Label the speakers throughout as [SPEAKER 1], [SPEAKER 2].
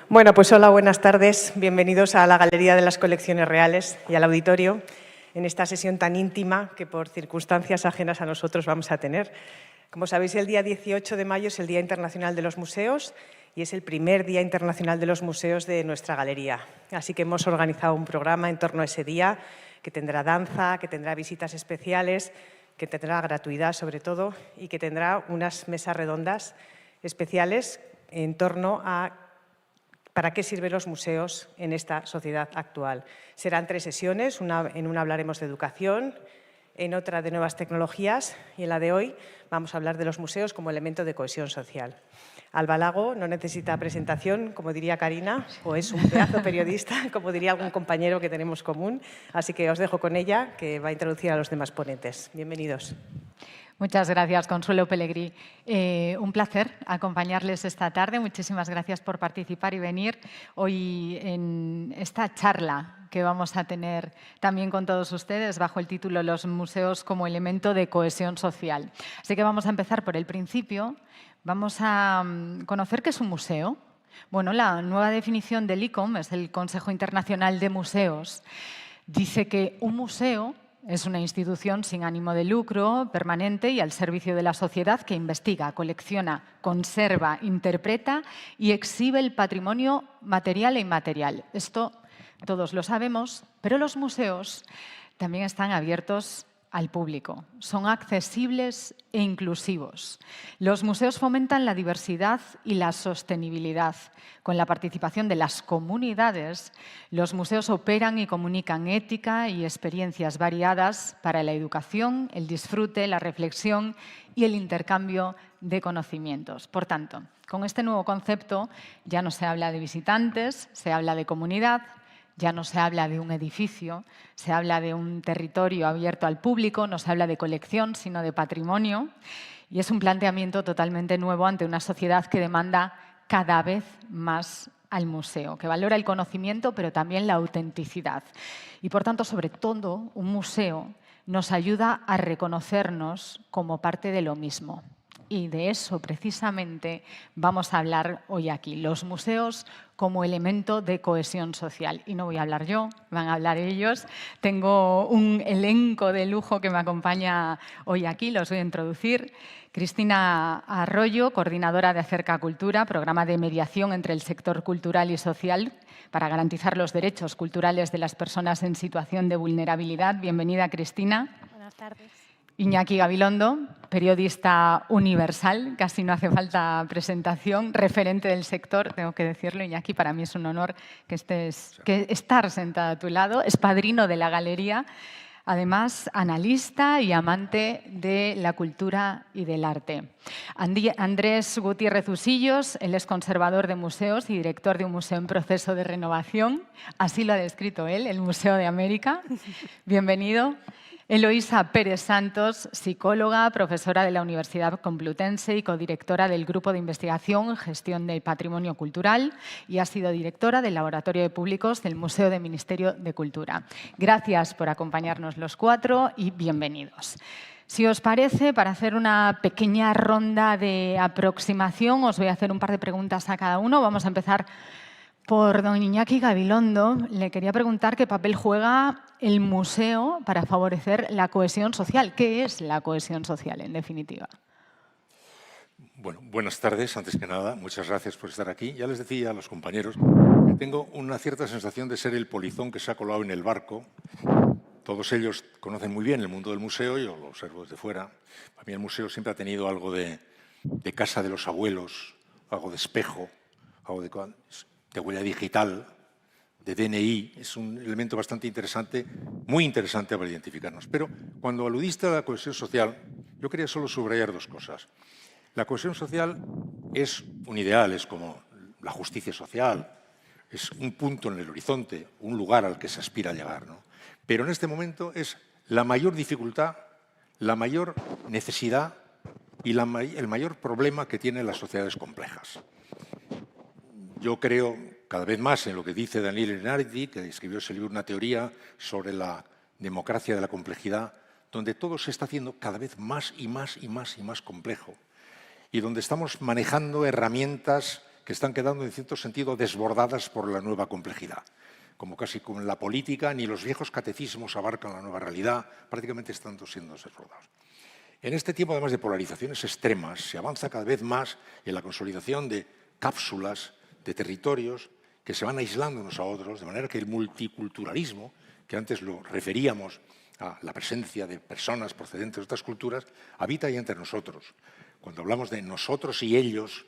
[SPEAKER 1] Bueno, pues hola, buenas tardes. Bienvenidos a la Galería de las Colecciones Reales y al auditorio en esta sesión tan íntima que por circunstancias ajenas a nosotros vamos a tener. Como sabéis, el día 18 de mayo es el Día Internacional de los Museos y es el primer Día Internacional de los Museos de nuestra galería. Así que hemos organizado un programa en torno a ese día que tendrá danza, que tendrá visitas especiales, que tendrá gratuidad sobre todo y que tendrá unas mesas redondas especiales en torno a ¿para qué sirven los museos en esta sociedad actual? Serán 3 sesiones, en una hablaremos de educación, en otra de nuevas tecnologías y en la de hoy vamos a hablar de los museos como elemento de cohesión social. Alba Lago no necesita presentación, como diría Karina, o es un pedazo periodista, como diría algún compañero que tenemos común, así que os dejo con ella, que va a introducir a los demás ponentes. Bienvenidos.
[SPEAKER 2] Muchas gracias, Consuelo Pellegrí. Un placer acompañarles esta tarde. Muchísimas gracias por participar y venir hoy en esta charla que vamos a tener también con todos ustedes bajo el título Los museos como elemento de cohesión social. Así que vamos a empezar por el principio. Vamos a conocer qué es un museo. Bueno, la nueva definición del ICOM, es el Consejo Internacional de Museos, dice que un museo es una institución sin ánimo de lucro, permanente y al servicio de la sociedad que investiga, colecciona, conserva, interpreta y exhibe el patrimonio material e inmaterial. Esto todos lo sabemos, pero los museos también están abiertos al público. Son accesibles e inclusivos. Los museos fomentan la diversidad y la sostenibilidad. Con la participación de las comunidades, los museos operan y comunican ética y experiencias variadas para la educación, el disfrute, la reflexión y el intercambio de conocimientos. Por tanto, con este nuevo concepto ya no se habla de visitantes, se habla de comunidad. Ya no se habla de un edificio, se habla de un territorio abierto al público, no se habla de colección, sino de patrimonio. Y es un planteamiento totalmente nuevo ante una sociedad que demanda cada vez más al museo, que valora el conocimiento, pero también la autenticidad. Y, por tanto, sobre todo, un museo nos ayuda a reconocernos como parte de lo mismo. Y de eso, precisamente, vamos a hablar hoy aquí. Los museos como elemento de cohesión social. Y no voy a hablar yo, van a hablar ellos. Tengo un elenco de lujo que me acompaña hoy aquí, los voy a introducir. Cristina Arroyo, coordinadora de Acerca Cultura, programa de mediación entre el sector cultural y social para garantizar los derechos culturales de las personas en situación de vulnerabilidad. Bienvenida, Cristina.
[SPEAKER 3] Buenas tardes.
[SPEAKER 2] Iñaki Gabilondo, periodista universal, casi no hace falta presentación, referente del sector, tengo que decirlo, Iñaki, para mí es un honor que estar sentada a tu lado, es padrino de la galería, además analista y amante de la cultura y del arte. Andrés Gutiérrez Usillos, él es conservador de museos y director de un museo en proceso de renovación, así lo ha descrito él, el Museo de América. Bienvenido. Eloísa Pérez Santos, psicóloga, profesora de la Universidad Complutense y codirectora del Grupo de Investigación Gestión del Patrimonio Cultural y ha sido directora del Laboratorio de Públicos del Museo del Ministerio de Cultura. Gracias por acompañarnos los 4 y bienvenidos. Si os parece, para hacer una pequeña ronda de aproximación, os voy a hacer un par de preguntas a cada uno. Vamos a empezar por don Iñaki Gabilondo. Le quería preguntar qué papel juega el museo para favorecer la cohesión social. ¿Qué es la cohesión social, en definitiva?
[SPEAKER 4] Bueno, buenas tardes, antes que nada. Muchas gracias por estar aquí. Ya les decía a los compañeros que tengo una cierta sensación de ser el polizón que se ha colado en el barco. Todos ellos conocen muy bien el mundo del museo, yo lo observo desde fuera. Para mí el museo siempre ha tenido algo de casa de los abuelos, algo de espejo, algo de huella digital, de DNI, es un elemento bastante interesante, muy interesante para identificarnos. Pero cuando aludiste a la cohesión social, yo quería solo subrayar 2 cosas. La cohesión social es un ideal, es como la justicia social, es un punto en el horizonte, un lugar al que se aspira a llegar, ¿no? Pero en este momento es la mayor dificultad, la mayor necesidad y el mayor problema que tienen las sociedades complejas. Yo creo cada vez más en lo que dice Daniele Linardi, que escribió ese libro, una teoría sobre la democracia de la complejidad, donde todo se está haciendo cada vez más y más y más y más complejo y donde estamos manejando herramientas que están quedando en cierto sentido desbordadas por la nueva complejidad. Como casi como en la política, ni los viejos catecismos abarcan la nueva realidad, prácticamente están siendo desbordados. En este tiempo, además de polarizaciones extremas, se avanza cada vez más en la consolidación de cápsulas, de territorios que se van aislando unos a otros, de manera que el multiculturalismo, que antes lo referíamos a la presencia de personas procedentes de otras culturas, habita ahí entre nosotros. Cuando hablamos de nosotros y ellos,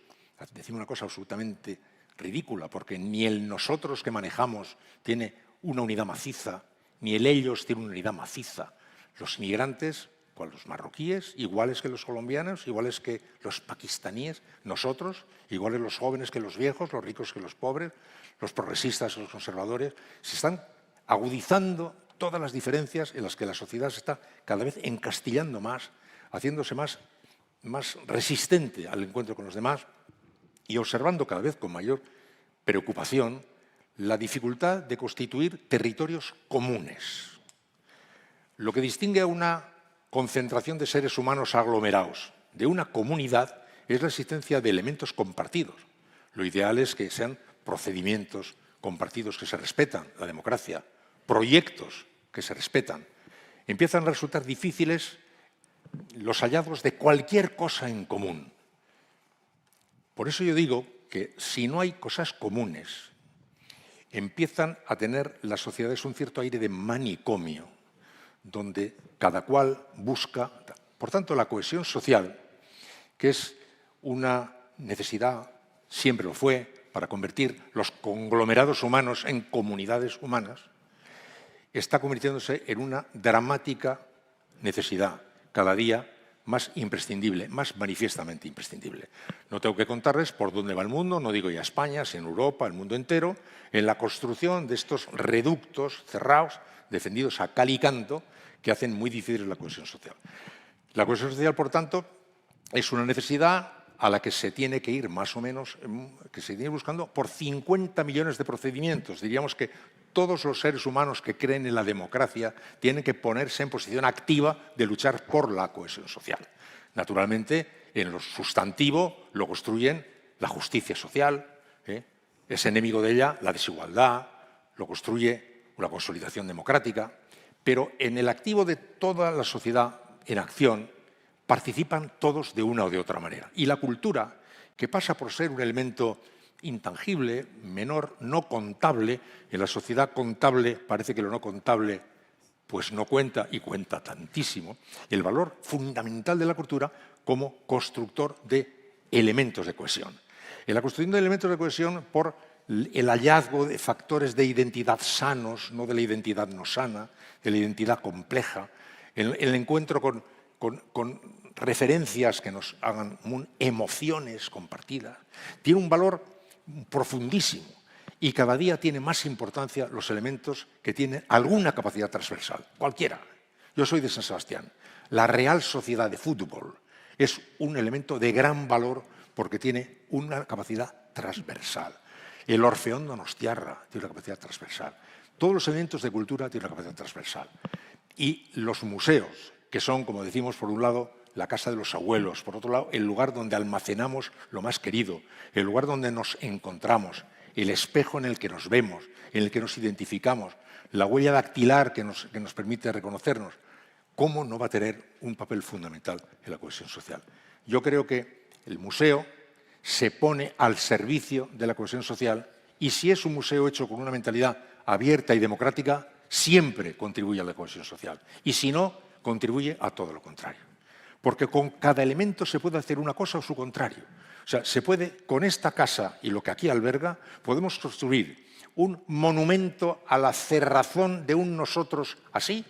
[SPEAKER 4] decimos una cosa absolutamente ridícula, porque ni el nosotros que manejamos tiene una unidad maciza, ni el ellos tiene una unidad maciza. Los migrantes, los marroquíes, iguales que los colombianos, iguales que los pakistaníes, nosotros, iguales los jóvenes que los viejos, los ricos que los pobres, los progresistas que los conservadores, se están agudizando todas las diferencias en las que la sociedad se está cada vez encastillando más, haciéndose más resistente al encuentro con los demás y observando cada vez con mayor preocupación la dificultad de constituir territorios comunes. Lo que distingue a una concentración de seres humanos aglomerados de una comunidad es la existencia de elementos compartidos. Lo ideal es que sean procedimientos compartidos que se respetan, la democracia, proyectos que se respetan. Empiezan a resultar difíciles los hallazgos de cualquier cosa en común. Por eso yo digo que si no hay cosas comunes, empiezan a tener las sociedades un cierto aire de manicomio, donde cada cual busca. Por tanto, la cohesión social, que es una necesidad, siempre lo fue, para convertir los conglomerados humanos en comunidades humanas, está convirtiéndose en una dramática necesidad, cada día más imprescindible, más manifiestamente imprescindible. No tengo que contarles por dónde va el mundo, no digo ya España, sino Europa, el mundo entero, en la construcción de estos reductos cerrados, defendidos a cal y canto, que hacen muy difícil la cohesión social. La cohesión social, por tanto, es una necesidad a la que se tiene que ir más o menos, que se tiene buscando por 50 millones de procedimientos. Diríamos que todos los seres humanos que creen en la democracia tienen que ponerse en posición activa de luchar por la cohesión social. Naturalmente, en lo sustantivo lo construyen la justicia social, es enemigo de ella la desigualdad, lo construye la consolidación democrática, pero en el activo de toda la sociedad en acción participan todos de una o de otra manera. Y la cultura, que pasa por ser un elemento intangible, menor, no contable, en la sociedad contable parece que lo no contable pues no cuenta y cuenta tantísimo, el valor fundamental de la cultura como constructor de elementos de cohesión. En la construcción de elementos de cohesión por el hallazgo de factores de identidad sanos, no de la identidad no sana, de la identidad compleja, el encuentro con referencias que nos hagan emociones compartidas, tiene un valor profundísimo y cada día tiene más importancia los elementos que tienen alguna capacidad transversal, cualquiera. Yo soy de San Sebastián. La Real Sociedad de Fútbol es un elemento de gran valor porque tiene una capacidad transversal. El Orfeón Donostiarra tiene una capacidad transversal. Todos los elementos de cultura tienen una capacidad transversal. Y los museos, que son, como decimos, por un lado, la casa de los abuelos, por otro lado, el lugar donde almacenamos lo más querido, el lugar donde nos encontramos, el espejo en el que nos vemos, en el que nos identificamos, la huella dactilar que nos permite reconocernos. ¿Cómo no va a tener un papel fundamental en la cohesión social? Yo creo que el museo se pone al servicio de la cohesión social y si es un museo hecho con una mentalidad abierta y democrática, siempre contribuye a la cohesión social. Y si no, contribuye a todo lo contrario. Porque con cada elemento se puede hacer una cosa o su contrario. O sea, se puede, con esta casa y lo que aquí alberga, podemos construir un monumento a la cerrazón de un nosotros así,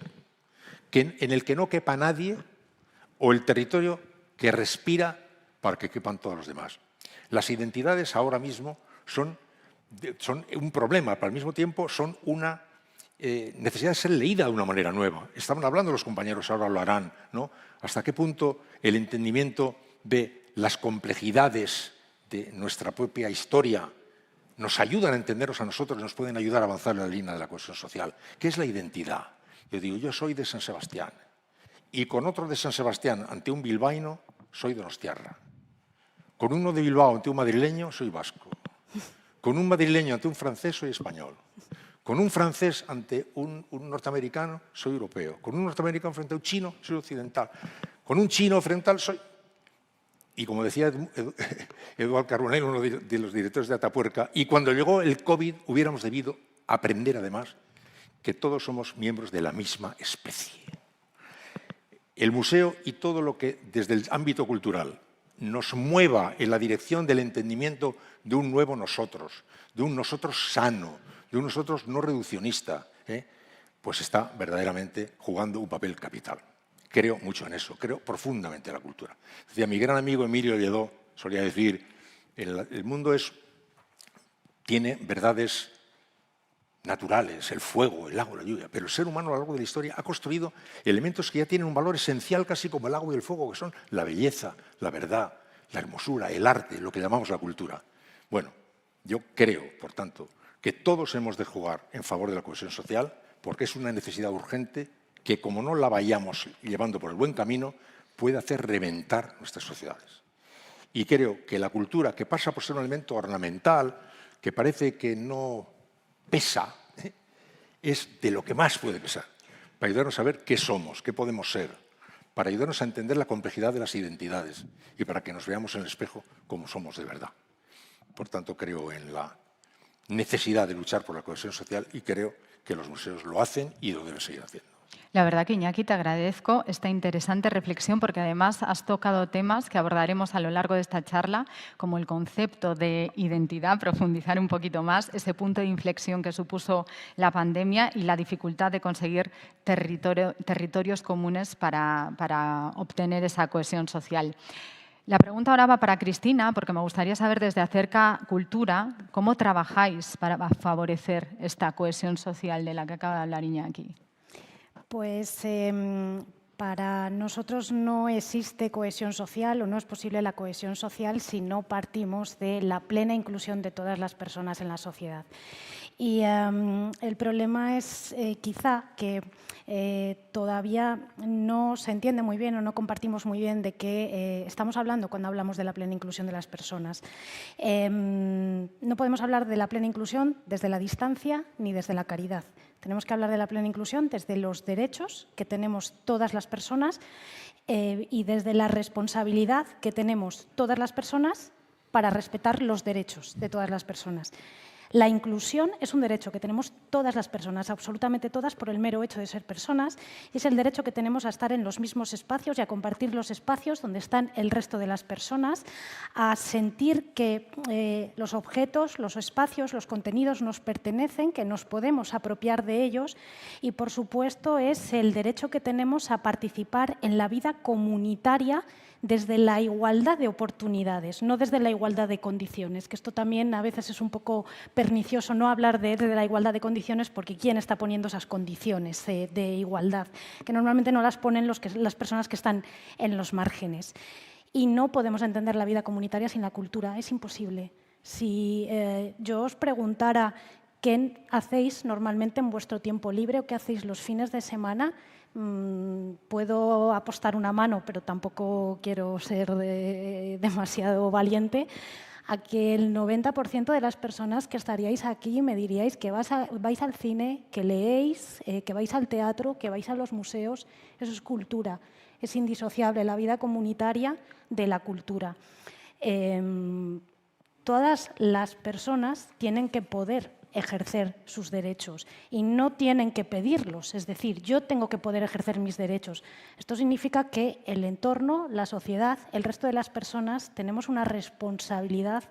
[SPEAKER 4] en el que no quepa nadie, o el territorio que respira para que quepan todos los demás. Las identidades ahora mismo son un problema, pero al mismo tiempo son una necesidad de ser leída de una manera nueva. Estaban hablando los compañeros, ahora lo harán, ¿no? Hasta qué punto el entendimiento de las complejidades de nuestra propia historia nos ayudan a entendernos a nosotros y nos pueden ayudar a avanzar en la línea de la cohesión social. ¿Qué es la identidad? Yo digo, yo soy de San Sebastián y con otro de San Sebastián ante un bilbaíno soy donostiarra. Con uno de Bilbao ante un madrileño soy vasco. Con un madrileño ante un francés soy español. Con un francés ante un norteamericano soy europeo. Con un norteamericano frente a un chino soy occidental. Con un chino occidental soy... Y como decía Eduardo Carbonell, uno de los directores de Atapuerca, y cuando llegó el COVID hubiéramos debido aprender además que todos somos miembros de la misma especie. El museo y todo lo que desde el ámbito cultural nos mueva en la dirección del entendimiento de un nuevo nosotros, de un nosotros sano, de un nosotros no reduccionista, pues está verdaderamente jugando un papel capital. Creo mucho en eso, creo profundamente en la cultura. Decía mi gran amigo Emilio Lledó, solía decir, el mundo tiene verdades naturales, el fuego, el agua, la lluvia, pero el ser humano a lo largo de la historia ha construido elementos que ya tienen un valor esencial casi como el agua y el fuego, que son la belleza, la verdad, la hermosura, el arte, lo que llamamos la cultura. Bueno, yo creo, por tanto, que todos hemos de jugar en favor de la cohesión social porque es una necesidad urgente que, como no la vayamos llevando por el buen camino, puede hacer reventar nuestras sociedades. Y creo que la cultura, que pasa por ser un elemento ornamental, que parece que no pesa, es de lo que más puede pesar, para ayudarnos a ver qué somos, qué podemos ser, para ayudarnos a entender la complejidad de las identidades y para que nos veamos en el espejo como somos de verdad. Por tanto, creo en la necesidad de luchar por la cohesión social y creo que los museos lo hacen y lo deben seguir haciendo.
[SPEAKER 2] La verdad que, Iñaki, te agradezco esta interesante reflexión porque además has tocado temas que abordaremos a lo largo de esta charla, como el concepto de identidad, profundizar un poquito más, ese punto de inflexión que supuso la pandemia y la dificultad de conseguir territorios comunes para obtener esa cohesión social. La pregunta ahora va para Cristina, porque me gustaría saber desde Acerca Cultura cómo trabajáis para favorecer esta cohesión social de la que acaba de hablar Iñaki.
[SPEAKER 3] Pues para nosotros no existe cohesión social o no es posible la cohesión social si no partimos de la plena inclusión de todas las personas en la sociedad. Y el problema es quizá que todavía no se entiende muy bien o no compartimos muy bien de qué estamos hablando cuando hablamos de la plena inclusión de las personas. No podemos hablar de la plena inclusión desde la distancia ni desde la caridad. Tenemos que hablar de la plena inclusión desde los derechos que tenemos todas las personas y desde la responsabilidad que tenemos todas las personas para respetar los derechos de todas las personas. La inclusión es un derecho que tenemos todas las personas, absolutamente todas, por el mero hecho de ser personas. Es el derecho que tenemos a estar en los mismos espacios y a compartir los espacios donde están el resto de las personas, a sentir que los objetos, los espacios, los contenidos nos pertenecen, que nos podemos apropiar de ellos y, por supuesto, es el derecho que tenemos a participar en la vida comunitaria desde la igualdad de oportunidades, no desde la igualdad de condiciones, que esto también a veces es un poco pernicioso no hablar de la igualdad de condiciones porque ¿quién está poniendo esas condiciones de igualdad? Que normalmente no las ponen las personas que están en los márgenes. Y no podemos entender la vida comunitaria sin la cultura, es imposible. Si yo os preguntara qué hacéis normalmente en vuestro tiempo libre o qué hacéis los fines de semana, puedo apostar una mano, pero tampoco quiero ser demasiado valiente, a que el 90% de las personas que estaríais aquí me diríais que vais al cine, que leéis, que vais al teatro, que vais a los museos. Eso es cultura, es indisociable la vida comunitaria de la cultura. Todas las personas tienen que poder ejercer sus derechos y no tienen que pedirlos, es decir, yo tengo que poder ejercer mis derechos. Esto significa que el entorno, la sociedad, el resto de las personas tenemos una responsabilidad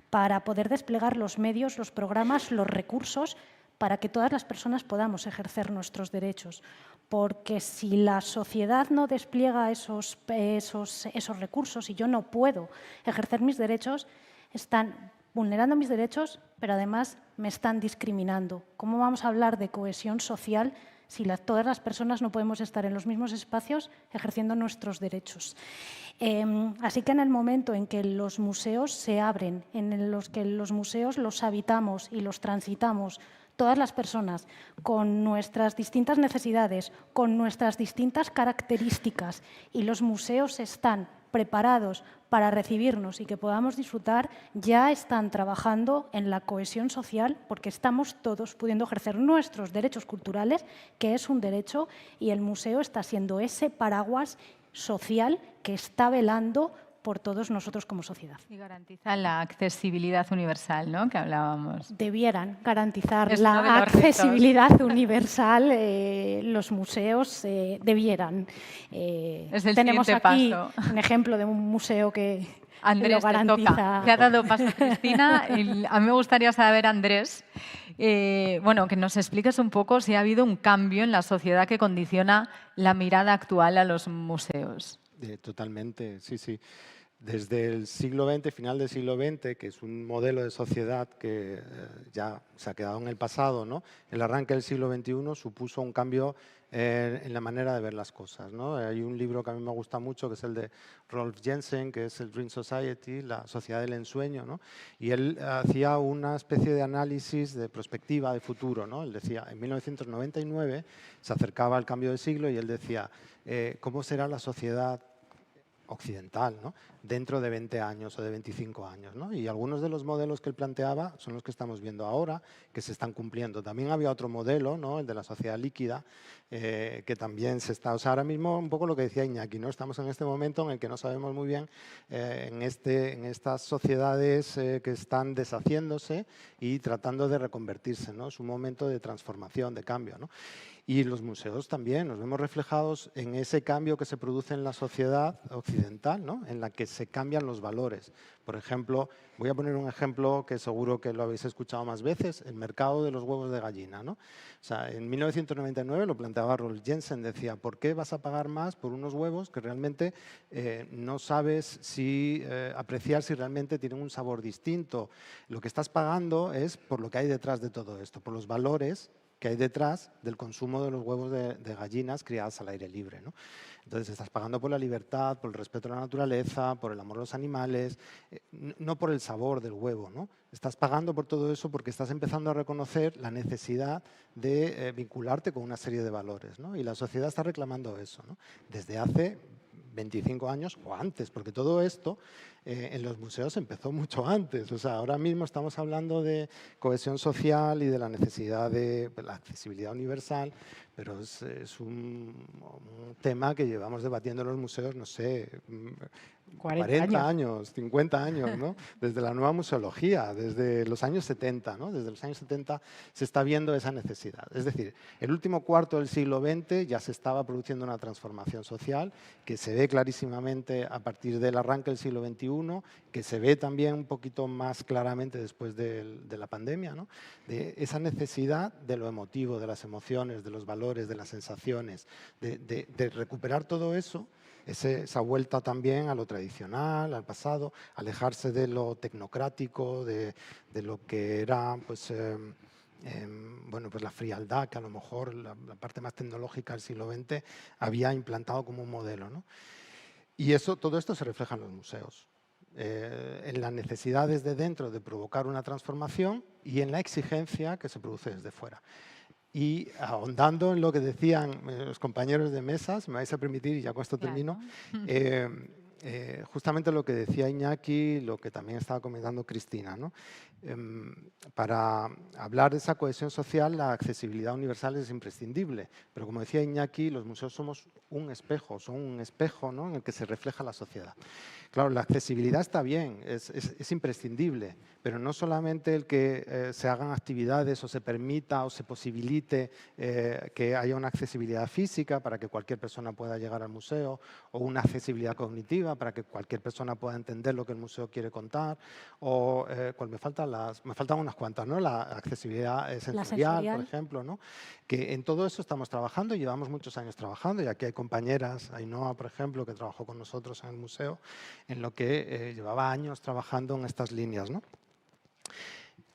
[SPEAKER 3] para poder desplegar los medios, los programas, los recursos para que todas las personas podamos ejercer nuestros derechos. Porque si la sociedad no despliega esos recursos y yo no puedo ejercer mis derechos, están vulnerando mis derechos, pero además me están discriminando. ¿Cómo vamos a hablar de cohesión social si todas las personas no podemos estar en los mismos espacios ejerciendo nuestros derechos? Así que en el momento en que los museos se abren, en los que los museos los habitamos y los transitamos todas las personas, con nuestras distintas necesidades, con nuestras distintas características, y los museos están preparados para recibirnos y que podamos disfrutar, ya están trabajando en la cohesión social, porque estamos todos pudiendo ejercer nuestros derechos culturales, que es un derecho, y el museo está siendo ese paraguas social que está velando por todos nosotros como sociedad.
[SPEAKER 2] Y garantizan la accesibilidad universal, ¿no?, que hablábamos.
[SPEAKER 3] Debieran garantizar
[SPEAKER 2] Es uno de
[SPEAKER 3] la
[SPEAKER 2] los retos.
[SPEAKER 3] accesibilidad universal, los museos debieran.
[SPEAKER 2] Es el
[SPEAKER 3] Tenemos
[SPEAKER 2] siguiente
[SPEAKER 3] aquí
[SPEAKER 2] paso.
[SPEAKER 3] un ejemplo de un museo que
[SPEAKER 2] Andrés,
[SPEAKER 3] lo
[SPEAKER 2] te toca.
[SPEAKER 3] garantiza.
[SPEAKER 2] Te ha dado paso Cristina. A mí me gustaría saber, Andrés, bueno, que nos expliques un poco si ha habido un cambio en la sociedad que condiciona la mirada actual a los museos.
[SPEAKER 5] Totalmente, sí, sí. Desde el siglo XX, final del siglo XX, que es un modelo de sociedad que ya se ha quedado en el pasado, ¿no? El arranque del siglo XXI supuso un cambio en la manera de ver las cosas, ¿no? Hay un libro que a mí me gusta mucho, que es el de Rolf Jensen, que es el Dream Society, la sociedad del ensueño, ¿no? Y él hacía una especie de análisis de perspectiva de futuro, ¿no? Él decía, en 1999 se acercaba al cambio de siglo y él decía, ¿cómo será la sociedad occidental, ¿no?, dentro de 20 años o de 25 años, ¿no? Y algunos de los modelos que él planteaba son los que estamos viendo ahora, que se están cumpliendo. También había otro modelo, ¿no?, el de la sociedad líquida, que también se está... O sea, ahora mismo un poco lo que decía Iñaki, ¿no? Estamos en este momento en el que no sabemos muy bien en estas sociedades que están deshaciéndose y tratando de reconvertirse, ¿no? Es un momento de transformación, de cambio, ¿no? Y los museos también, nos vemos reflejados en ese cambio que se produce en la sociedad occidental, ¿no?, en la que se cambian los valores. Por ejemplo, voy a poner un ejemplo que seguro que lo habéis escuchado más veces, el mercado de los huevos de gallina, ¿no? O sea, en 1999 lo planteaba Rolf Jensen, decía, ¿por qué vas a pagar más por unos huevos que realmente no sabes si apreciar si realmente tienen un sabor distinto? Lo que estás pagando es por lo que hay detrás de todo esto, por los valores que hay detrás del consumo de los huevos de gallinas criadas al aire libre, ¿no? Entonces, estás pagando por la libertad, por el respeto a la naturaleza, por el amor a los animales, no por el sabor del huevo, ¿no? Estás pagando por todo eso porque estás empezando a reconocer la necesidad de vincularte con una serie de valores, ¿no? Y la sociedad está reclamando eso, ¿no?, desde hace 25 años o antes, porque todo esto en los museos empezó mucho antes. O sea, ahora mismo estamos hablando de cohesión social y de la necesidad de la accesibilidad universal, pero es un tema que llevamos debatiendo en los museos, no sé, 40 años, 50 años, ¿no? Desde la nueva museología, desde los años 70, ¿no? Desde los años 70 se está viendo esa necesidad. Es decir, el último cuarto del siglo XX ya se estaba produciendo una transformación social que se ve clarísimamente a partir del arranque del siglo XXI, que se ve también un poquito más claramente después de la pandemia, ¿no?, de esa necesidad de lo emotivo, de las emociones, de los valores, de las sensaciones, de recuperar todo eso, esa vuelta también a lo tradicional, al pasado, alejarse de lo tecnocrático, de lo que era pues, bueno, pues la frialdad que a lo mejor la parte más tecnológica del siglo XX había implantado como un modelo, ¿no? Y todo esto se refleja en los museos, en las necesidades de dentro de provocar una transformación y en la exigencia que se produce desde fuera. Y ahondando en lo que decían los compañeros de mesas, me vais a permitir, y ya con esto termino, justamente lo que decía Iñaki, lo que también estaba comentando Cristina, ¿no? Para hablar de esa cohesión social, la accesibilidad universal es imprescindible, pero como decía Iñaki, los museos somos un espejo, son un espejo, ¿no?, en el que se refleja la sociedad. Claro, la accesibilidad está bien, es imprescindible, pero no solamente el que se hagan actividades o se permita o se posibilite que haya una accesibilidad física para que cualquier persona pueda llegar al museo, o una accesibilidad cognitiva para que cualquier persona pueda entender lo que el museo quiere contar, o me faltan unas cuantas, ¿no?, la accesibilidad sensorial, por ejemplo, ¿no?, que en todo eso estamos trabajando y llevamos muchos años trabajando, y aquí hay compañeras, Ainhoa, por ejemplo, que trabajó con nosotros en el museo, en lo que llevaba años trabajando en estas líneas, ¿no?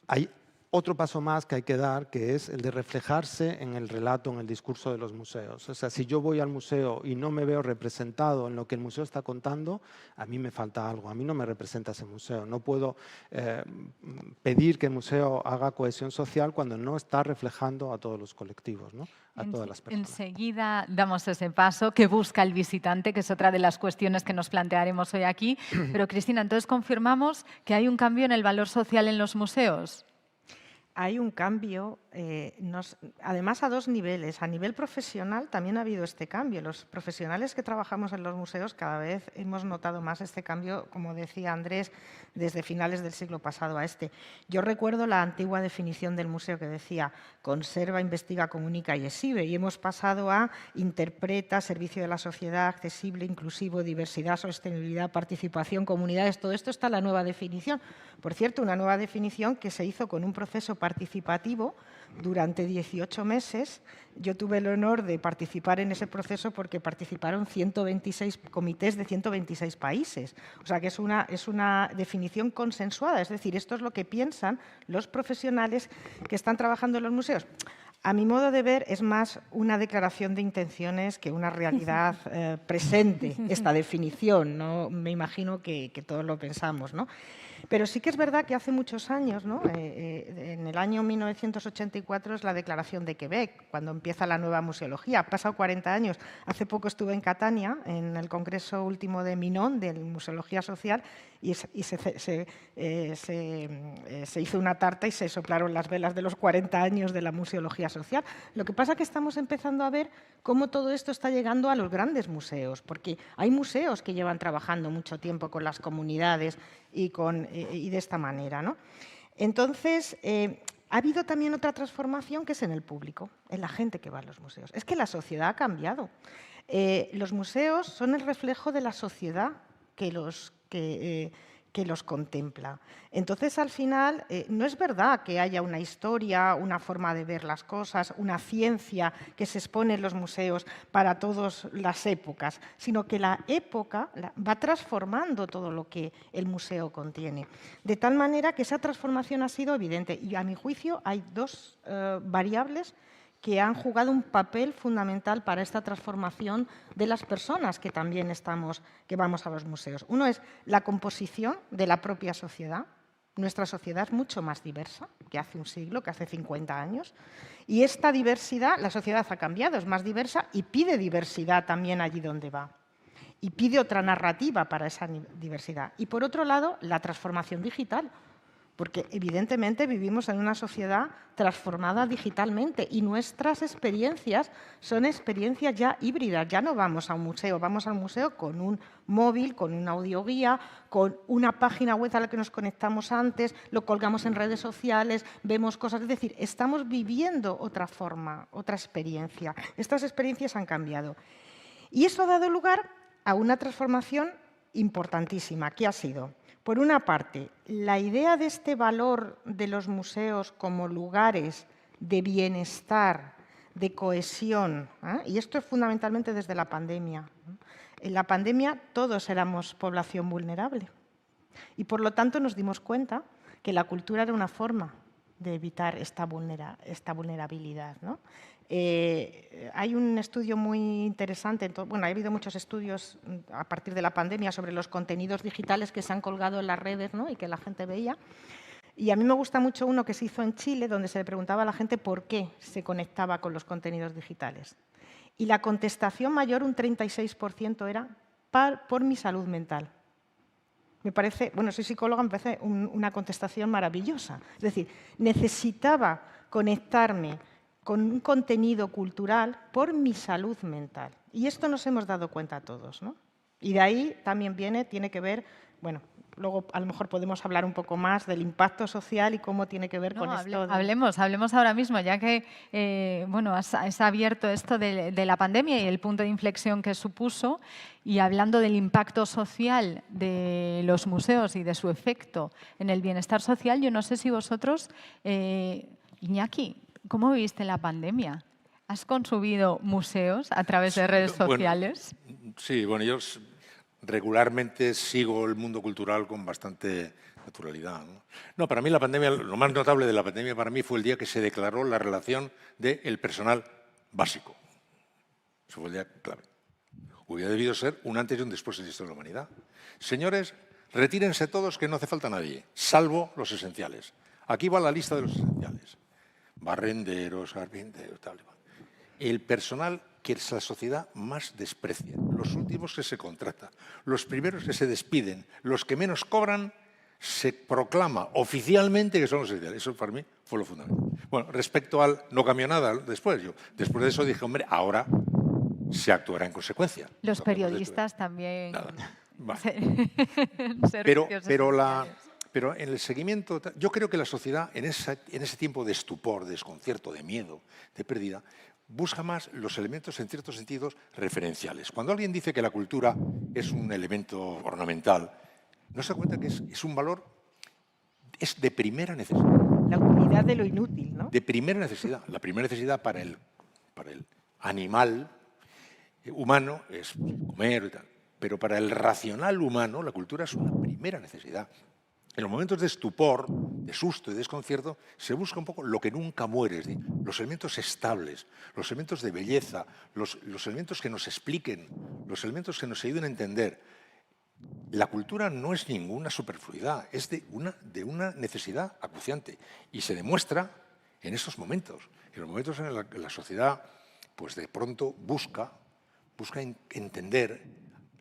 [SPEAKER 5] Hay otro paso más que hay que dar, que es el de reflejarse en el relato, en el discurso de los museos. O sea, si yo voy al museo y no me veo representado en lo que el museo está contando, a mí me falta algo, a mí no me representa ese museo. No puedo pedir que el museo haga cohesión social cuando no está reflejando a todos los colectivos, ¿no? A todas las personas.
[SPEAKER 2] Enseguida damos ese paso que busca el visitante, que es otra de las cuestiones que nos plantearemos hoy aquí. Pero, Cristina, entonces confirmamos que hay un cambio en el valor social en los museos.
[SPEAKER 6] Hay un cambio, además a dos niveles. A nivel profesional también ha habido este cambio. Los profesionales que trabajamos en los museos cada vez hemos notado más este cambio, como decía Andrés, desde finales del siglo pasado a este. Yo recuerdo la antigua definición del museo que decía conserva, investiga, comunica y exhibe, y hemos pasado a interpreta, servicio de la sociedad, accesible, inclusivo, diversidad, sostenibilidad, participación, comunidades. Todo esto está en la nueva definición. Por cierto, una nueva definición que se hizo con un proceso participativo durante 18 meses. Yo tuve el honor de participar en ese proceso porque participaron 126 comités de 126 países. O sea que es una definición consensuada, es decir, esto es lo que piensan los profesionales que están trabajando en los museos. A mi modo de ver, es más una declaración de intenciones que una realidad presente, esta definición, ¿no? Me imagino que todos lo pensamos, ¿no? Pero sí que es verdad que hace muchos años, ¿no? En el año 1984 es la Declaración de Quebec, cuando empieza la nueva museología. Han pasado 40 años. Hace poco estuve en Catania, en el congreso último de Minon, de Museología Social, y se hizo una tarta y se soplaron las velas de los 40 años de la museología social. Lo que pasa es que estamos empezando a ver cómo todo esto está llegando a los grandes museos, porque hay museos que llevan trabajando mucho tiempo con las comunidades y de esta manera, ¿no? Entonces, ha habido también otra transformación que es en el público, en la gente que va a los museos. Es que la sociedad ha cambiado. Los museos son el reflejo de la sociedad que los contempla. Entonces, al final, no es verdad que haya una historia, una forma de ver las cosas, una ciencia que se expone en los museos para todas las épocas, sino que la época va transformando todo lo que el museo contiene. De tal manera que esa transformación ha sido evidente. Y a mi juicio hay dos variables que han jugado un papel fundamental para esta transformación de las personas que también que vamos a los museos. Uno es la composición de la propia sociedad. Nuestra sociedad es mucho más diversa que hace un siglo, que hace 50 años. Y esta diversidad, la sociedad ha cambiado, es más diversa y pide diversidad también allí donde va. Y pide otra narrativa para esa diversidad. Y por otro lado, la transformación digital. Porque evidentemente vivimos en una sociedad transformada digitalmente y nuestras experiencias son experiencias ya híbridas. Ya no vamos a un museo, vamos al museo con un móvil, con una audioguía, con una página web a la que nos conectamos antes, lo colgamos en redes sociales, vemos cosas. Es decir, estamos viviendo otra forma, otra experiencia. Estas experiencias han cambiado. Y eso ha dado lugar a una transformación importantísima. ¿Qué ha sido? Por una parte, la idea de este valor de los museos como lugares de bienestar, de cohesión, y esto es fundamentalmente desde la pandemia. En la pandemia todos éramos población vulnerable y por lo tanto nos dimos cuenta que la cultura era una forma de evitar esta vulnerabilidad, ¿no? Hay un estudio muy interesante, bueno, ha habido muchos estudios a partir de la pandemia sobre los contenidos digitales que se han colgado en las redes, ¿no? Y que la gente veía. Y a mí me gusta mucho uno que se hizo en Chile, donde se le preguntaba a la gente por qué se conectaba con los contenidos digitales. Y la contestación mayor, un 36%, era por mi salud mental. Me parece, bueno, soy psicóloga, me parece una contestación maravillosa. Es decir, necesitaba conectarme con un contenido cultural por mi salud mental. Y esto nos hemos dado cuenta todos, ¿no? Y de ahí también tiene que ver, bueno, luego a lo mejor podemos hablar un poco más del impacto social y cómo tiene que ver con esto.
[SPEAKER 2] Hablemos ahora mismo, ya que bueno, has abierto esto de la pandemia y el punto de inflexión que supuso, y hablando del impacto social de los museos y de su efecto en el bienestar social, yo no sé si vosotros, Iñaki, ¿cómo viviste la pandemia? ¿Has consumido museos a través de redes sociales?
[SPEAKER 4] Bueno, sí, bueno, yo regularmente sigo el mundo cultural con bastante naturalidad, ¿no? No, para mí la pandemia, lo más notable de la pandemia para mí fue el día que se declaró la relación del personal básico. Eso fue el día clave. Hubiera debido ser un antes y un después en la historia de la humanidad. Señores, retírense todos que no hace falta nadie, salvo los esenciales. Aquí va la lista de los esenciales. Barrenderos, carpinteros, tal y cual. El personal que la sociedad más desprecia, los últimos que se contrata, los primeros que se despiden, los que menos cobran, se proclama oficialmente que son los esenciales. Eso para mí fue lo fundamental. Bueno, respecto al no cambió nada después. Después de eso dije, hombre, ahora se actuará en consecuencia.
[SPEAKER 2] Los periodistas también.
[SPEAKER 4] Nada. Vale.
[SPEAKER 2] Servicios
[SPEAKER 4] Pero en el seguimiento, yo creo que la sociedad en ese tiempo de estupor, de desconcierto, de miedo, de pérdida, busca más los elementos en ciertos sentidos referenciales. Cuando alguien dice que la cultura es un elemento ornamental, no se da cuenta que es un valor, es de primera necesidad.
[SPEAKER 6] La utilidad de lo inútil, ¿no?
[SPEAKER 4] De primera necesidad. La primera necesidad para el animal humano es comer y tal. Pero para el racional humano, la cultura es una primera necesidad. En los momentos de estupor, de susto y desconcierto, se busca un poco lo que nunca muere, es decir, los elementos estables, los elementos de belleza, los elementos que nos expliquen, los elementos que nos ayuden a entender. La cultura no es ninguna superfluidad, es de una necesidad acuciante y se demuestra en esos momentos, en los momentos en los que la sociedad pues de pronto busca entender.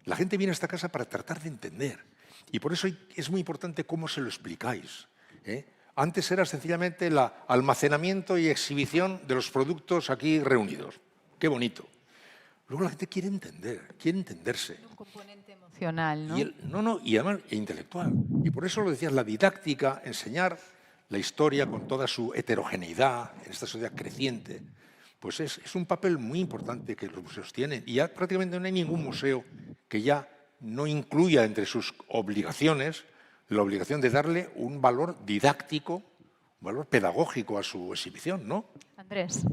[SPEAKER 4] La gente viene a esta casa para tratar de entender. Y por eso es muy importante cómo se lo explicáis, ¿eh? Antes era sencillamente el almacenamiento y exhibición de los productos aquí reunidos. Qué bonito. Luego la gente quiere entender, quiere entenderse.
[SPEAKER 2] Un componente emocional, ¿no?
[SPEAKER 4] Y además intelectual. Y por eso lo decías, la didáctica, enseñar la historia con toda su heterogeneidad en esta sociedad creciente, pues es un papel muy importante que los museos tienen. Y ya prácticamente no hay ningún museo que ya no incluya entre sus obligaciones la obligación de darle un valor didáctico, un valor pedagógico a su exhibición, ¿no?
[SPEAKER 2] Andrés.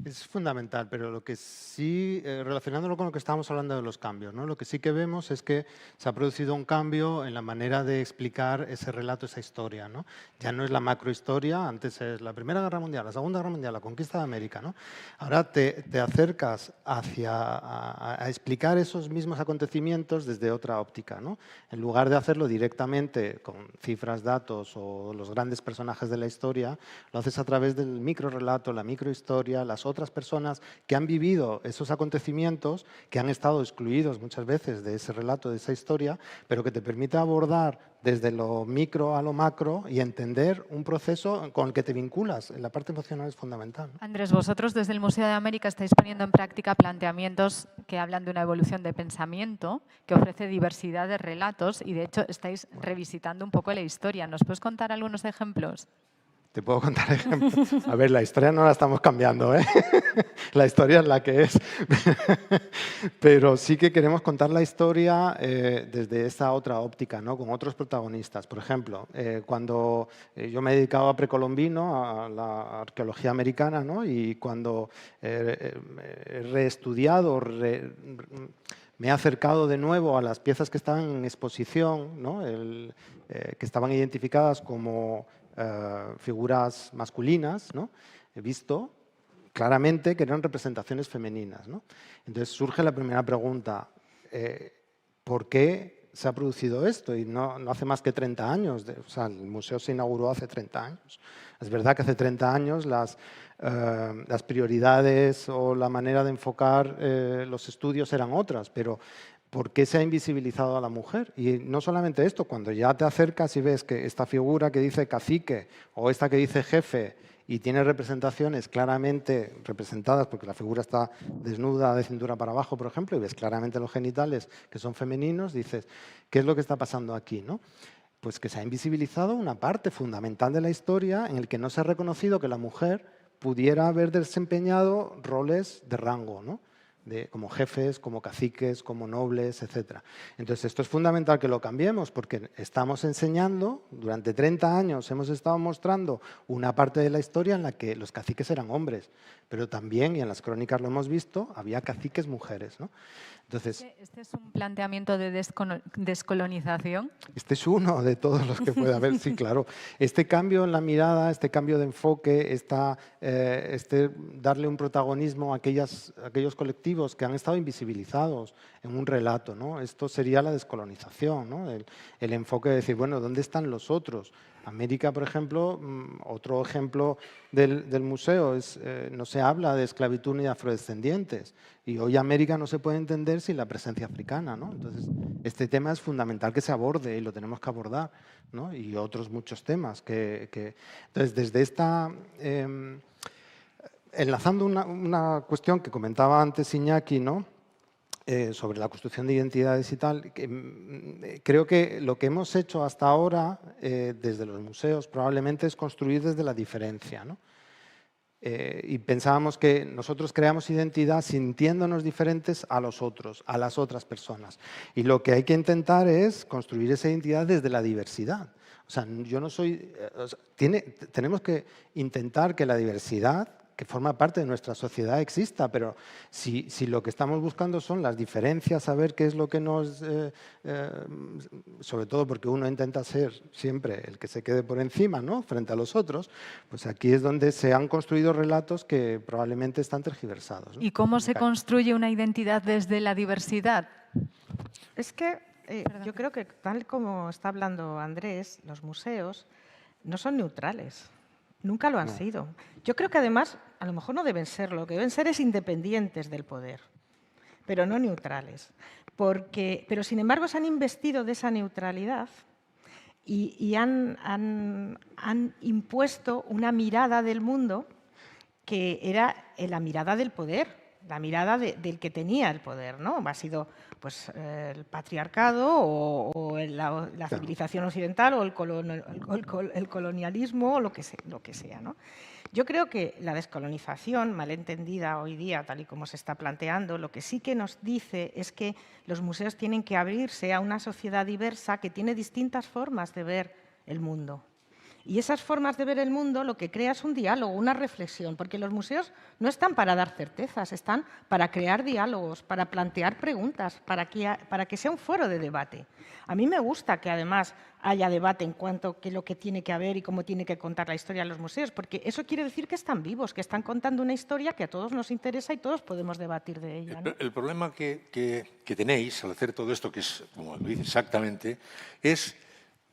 [SPEAKER 5] Es fundamental, pero lo que sí, relacionándolo con lo que estábamos hablando de los cambios, ¿no? Lo que sí que vemos es que se ha producido un cambio en la manera de explicar ese relato, esa historia, ¿no? Ya no es la macrohistoria, antes es la Primera Guerra Mundial, la Segunda Guerra Mundial, la conquista de América, ¿no? Ahora te acercas a explicar esos mismos acontecimientos desde otra óptica, ¿no? En lugar de hacerlo directamente con cifras, datos o los grandes personajes de la historia, lo haces a través del microrelato, la microhistoria, las otras personas que han vivido esos acontecimientos, que han estado excluidos muchas veces de ese relato, de esa historia, pero que te permite abordar desde lo micro a lo macro y entender un proceso con el que te vinculas. La parte emocional es fundamental, ¿no?
[SPEAKER 2] Andrés, vosotros desde el Museo de América estáis poniendo en práctica planteamientos que hablan de una evolución de pensamiento, que ofrece diversidad de relatos y, de hecho, estáis revisitando un poco la historia. ¿Nos puedes contar algunos ejemplos?
[SPEAKER 5] Te puedo contar ejemplos. A ver, la historia no la estamos cambiando, ¿eh? La historia es la que es. Pero sí que queremos contar la historia desde esa otra óptica, ¿no? Con otros protagonistas. Por ejemplo, cuando yo me he dedicado a precolombino, a la arqueología americana, ¿no? Y cuando he reestudiado, me he acercado de nuevo a las piezas que estaban en exposición, ¿no? Que estaban identificadas como figuras masculinas, ¿no? He visto claramente que eran representaciones femeninas, ¿no? Entonces surge la primera pregunta, ¿por qué se ha producido esto? Y no hace más que 30 años, o sea, el museo se inauguró hace 30 años. Es verdad que hace 30 años las prioridades o la manera de enfocar los estudios eran otras, pero ¿por qué se ha invisibilizado a la mujer? Y no solamente esto, cuando ya te acercas y ves que esta figura que dice cacique o esta que dice jefe y tiene representaciones claramente representadas, porque la figura está desnuda de cintura para abajo, por ejemplo, y ves claramente los genitales que son femeninos, dices, ¿qué es lo que está pasando aquí, no? Pues que se ha invisibilizado una parte fundamental de la historia en el que no se ha reconocido que la mujer pudiera haber desempeñado roles de rango, ¿no? como jefes, como caciques, como nobles, etc. Entonces, esto es fundamental que lo cambiemos porque estamos enseñando, durante 30 años hemos estado mostrando una parte de la historia en la que los caciques eran hombres, pero también, y en las crónicas lo hemos visto, había caciques mujeres, ¿no? Entonces,
[SPEAKER 2] ¿Este es un planteamiento de descolonización?
[SPEAKER 5] este es uno de todos los que puede haber, sí, claro. Este cambio en la mirada, este cambio de enfoque, darle un protagonismo a aquellos colectivos que han estado invisibilizados en un relato, ¿no? Esto sería la descolonización, ¿no? El enfoque de decir, bueno, ¿dónde están los otros? América, por ejemplo, otro ejemplo del museo es, no se habla de esclavitud ni de afrodescendientes. Y hoy América no se puede entender sin la presencia africana, ¿no? Entonces, este tema es fundamental que se aborde y lo tenemos que abordar, ¿no? Y otros muchos temas. Entonces, desde esta... enlazando una cuestión que comentaba antes Iñaki, ¿no? Sobre la construcción de identidades y tal, creo que lo que hemos hecho hasta ahora desde los museos probablemente es construir desde la diferencia, ¿no? Y pensábamos que nosotros creamos identidad sintiéndonos diferentes a los otros, a las otras personas. Y lo que hay que intentar es construir esa identidad desde la diversidad. O sea, yo no soy... tenemos que intentar que la diversidad que forma parte de nuestra sociedad exista, pero si lo que estamos buscando son las diferencias, saber qué es lo que nos... sobre todo porque uno intenta ser siempre el que se quede por encima, ¿no? Frente a los otros, pues aquí es donde se han construido relatos que probablemente están tergiversados, ¿no?
[SPEAKER 2] ¿Y cómo se construye una identidad desde la diversidad?
[SPEAKER 6] Es que yo creo que, tal como está hablando Andrés, los museos no son neutrales. Nunca lo han sido. Yo creo que además, a lo mejor no deben serlo, lo que deben ser es independientes del poder, pero no neutrales. Pero sin embargo se han investido de esa neutralidad y han impuesto una mirada del mundo que era la mirada del poder, la mirada del que tenía el poder, ¿no? Ha sido pues, el patriarcado o la civilización occidental o el colonialismo o lo que sea, ¿no? Yo creo que la descolonización, malentendida hoy día, tal y como se está planteando, lo que sí que nos dice es que los museos tienen que abrirse a una sociedad diversa que tiene distintas formas de ver el mundo. Y esas formas de ver el mundo lo que crea es un diálogo, una reflexión, porque los museos no están para dar certezas, están para crear diálogos, para plantear preguntas, para que sea un foro de debate. A mí me gusta que además haya debate en cuanto a lo que tiene que haber y cómo tiene que contar la historia de los museos, porque eso quiere decir que están vivos, que están contando una historia que a todos nos interesa y todos podemos debatir de ella, ¿no?
[SPEAKER 4] El problema que tenéis al hacer todo esto, que es, como lo dice exactamente, es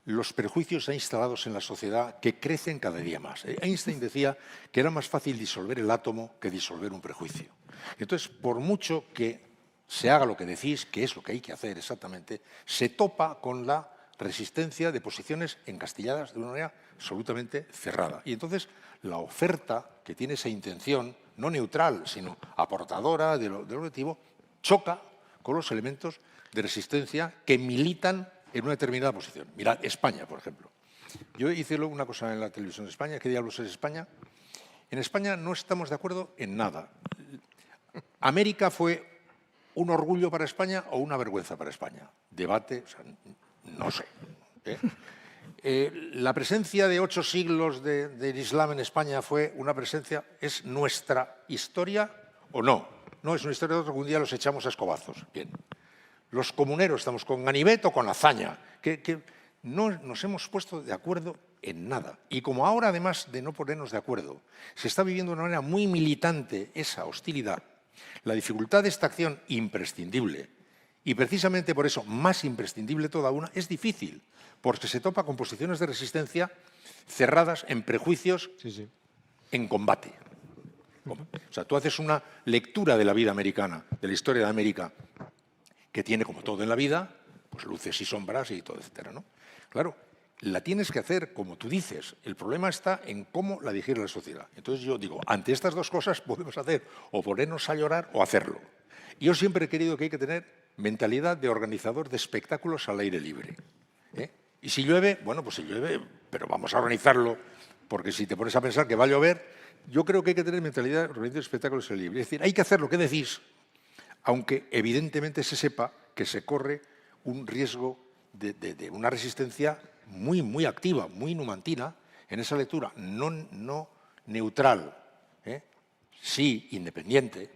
[SPEAKER 4] los prejuicios ya instalados en la sociedad que crecen cada día más. Einstein decía que era más fácil disolver el átomo que disolver un prejuicio. Entonces, por mucho que se haga lo que decís, que es lo que hay que hacer exactamente, se topa con la resistencia de posiciones encastilladas de una manera absolutamente cerrada. Y entonces la oferta que tiene esa intención, no neutral, sino aportadora del objetivo, choca con los elementos de resistencia que militan en una determinada posición. Mirad, España, por ejemplo. Yo hice luego una cosa en la televisión de España. ¿Qué diablos es España? En España no estamos de acuerdo en nada. ¿América fue un orgullo para España o una vergüenza para España? Debate, o sea, no sé. La presencia de 8 siglos del Islam en España fue una presencia, ¿es nuestra historia o no? No es una historia de otro que un día los echamos a escobazos. Bien. Los comuneros, estamos con Ganivet o con Azaña, que no nos hemos puesto de acuerdo en nada. Y como ahora, además de no ponernos de acuerdo, se está viviendo de una manera muy militante esa hostilidad, la dificultad de esta acción imprescindible, y precisamente por eso más imprescindible toda una, es difícil, porque se topa con posiciones de resistencia cerradas en prejuicios, en combate. O sea, tú haces una lectura de la vida americana, de la historia de América, que tiene, como todo en la vida, pues luces y sombras y todo, etcétera, ¿no? Claro, la tienes que hacer como tú dices. El problema está en cómo la digiere la sociedad. Entonces yo digo, ante estas dos cosas podemos hacer o ponernos a llorar o hacerlo. Yo siempre he querido que hay que tener mentalidad de organizador de espectáculos al aire libre. Y si llueve, bueno, pues si llueve, pero vamos a organizarlo, porque si te pones a pensar que va a llover, yo creo que hay que tener mentalidad de organizador de espectáculos al aire libre. Es decir, hay que hacer lo que decís, aunque evidentemente se sepa que se corre un riesgo de una resistencia muy, muy activa, muy numantina en esa lectura, no neutral, sí independiente,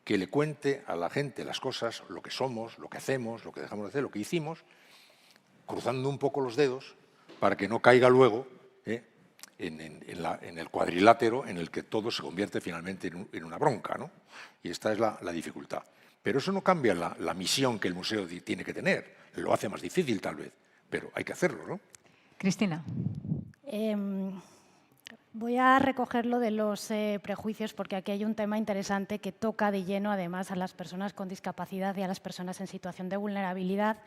[SPEAKER 4] que le cuente a la gente las cosas, lo que somos, lo que hacemos, lo que dejamos de hacer, lo que hicimos, cruzando un poco los dedos para que no caiga luego en el cuadrilátero en el que todo se convierte finalmente en una bronca, ¿no? Y esta es la dificultad. Pero eso no cambia la misión que el museo tiene que tener. Lo hace más difícil, tal vez, pero hay que hacerlo, ¿no?
[SPEAKER 2] Cristina.
[SPEAKER 3] Voy a recoger lo de los prejuicios porque aquí hay un tema interesante que toca de lleno además a las personas con discapacidad y a las personas en situación de vulnerabilidad.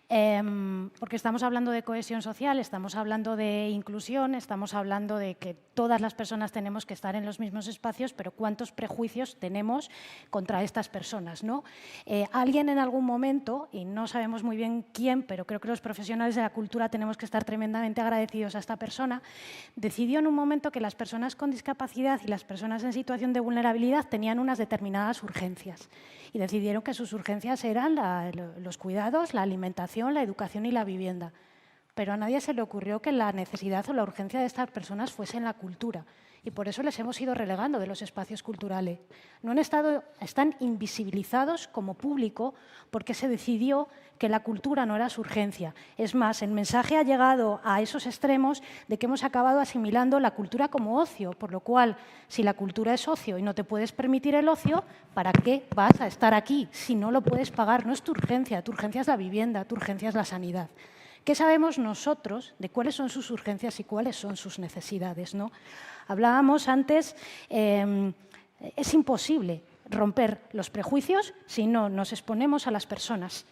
[SPEAKER 3] Porque estamos hablando de cohesión social, estamos hablando de inclusión, estamos hablando de que todas las personas tenemos que estar en los mismos espacios, pero ¿cuántos prejuicios tenemos contra estas personas, ¿no? Alguien en algún momento, y no sabemos muy bien quién, pero creo que los profesionales de la cultura tenemos que estar tremendamente agradecidos a esta persona, decidió en un momento que las personas con discapacidad y las personas en situación de vulnerabilidad tenían unas determinadas urgencias y decidieron que sus urgencias eran los cuidados, la alimentación, la educación y la vivienda. Pero a nadie se le ocurrió que la necesidad o la urgencia de estas personas fuese en la cultura y por eso les hemos ido relegando de los espacios culturales. Están invisibilizados como público porque se decidió que la cultura no era su urgencia. Es más, el mensaje ha llegado a esos extremos de que hemos acabado asimilando la cultura como ocio, por lo cual, si la cultura es ocio y no te puedes permitir el ocio, ¿para qué vas a estar aquí si no lo puedes pagar? No es tu urgencia es la vivienda, tu urgencia es la sanidad. ¿Qué sabemos nosotros de cuáles son sus urgencias y cuáles son sus necesidades, ¿no? Hablábamos antes, es imposible romper los prejuicios si no nos exponemos a las personas.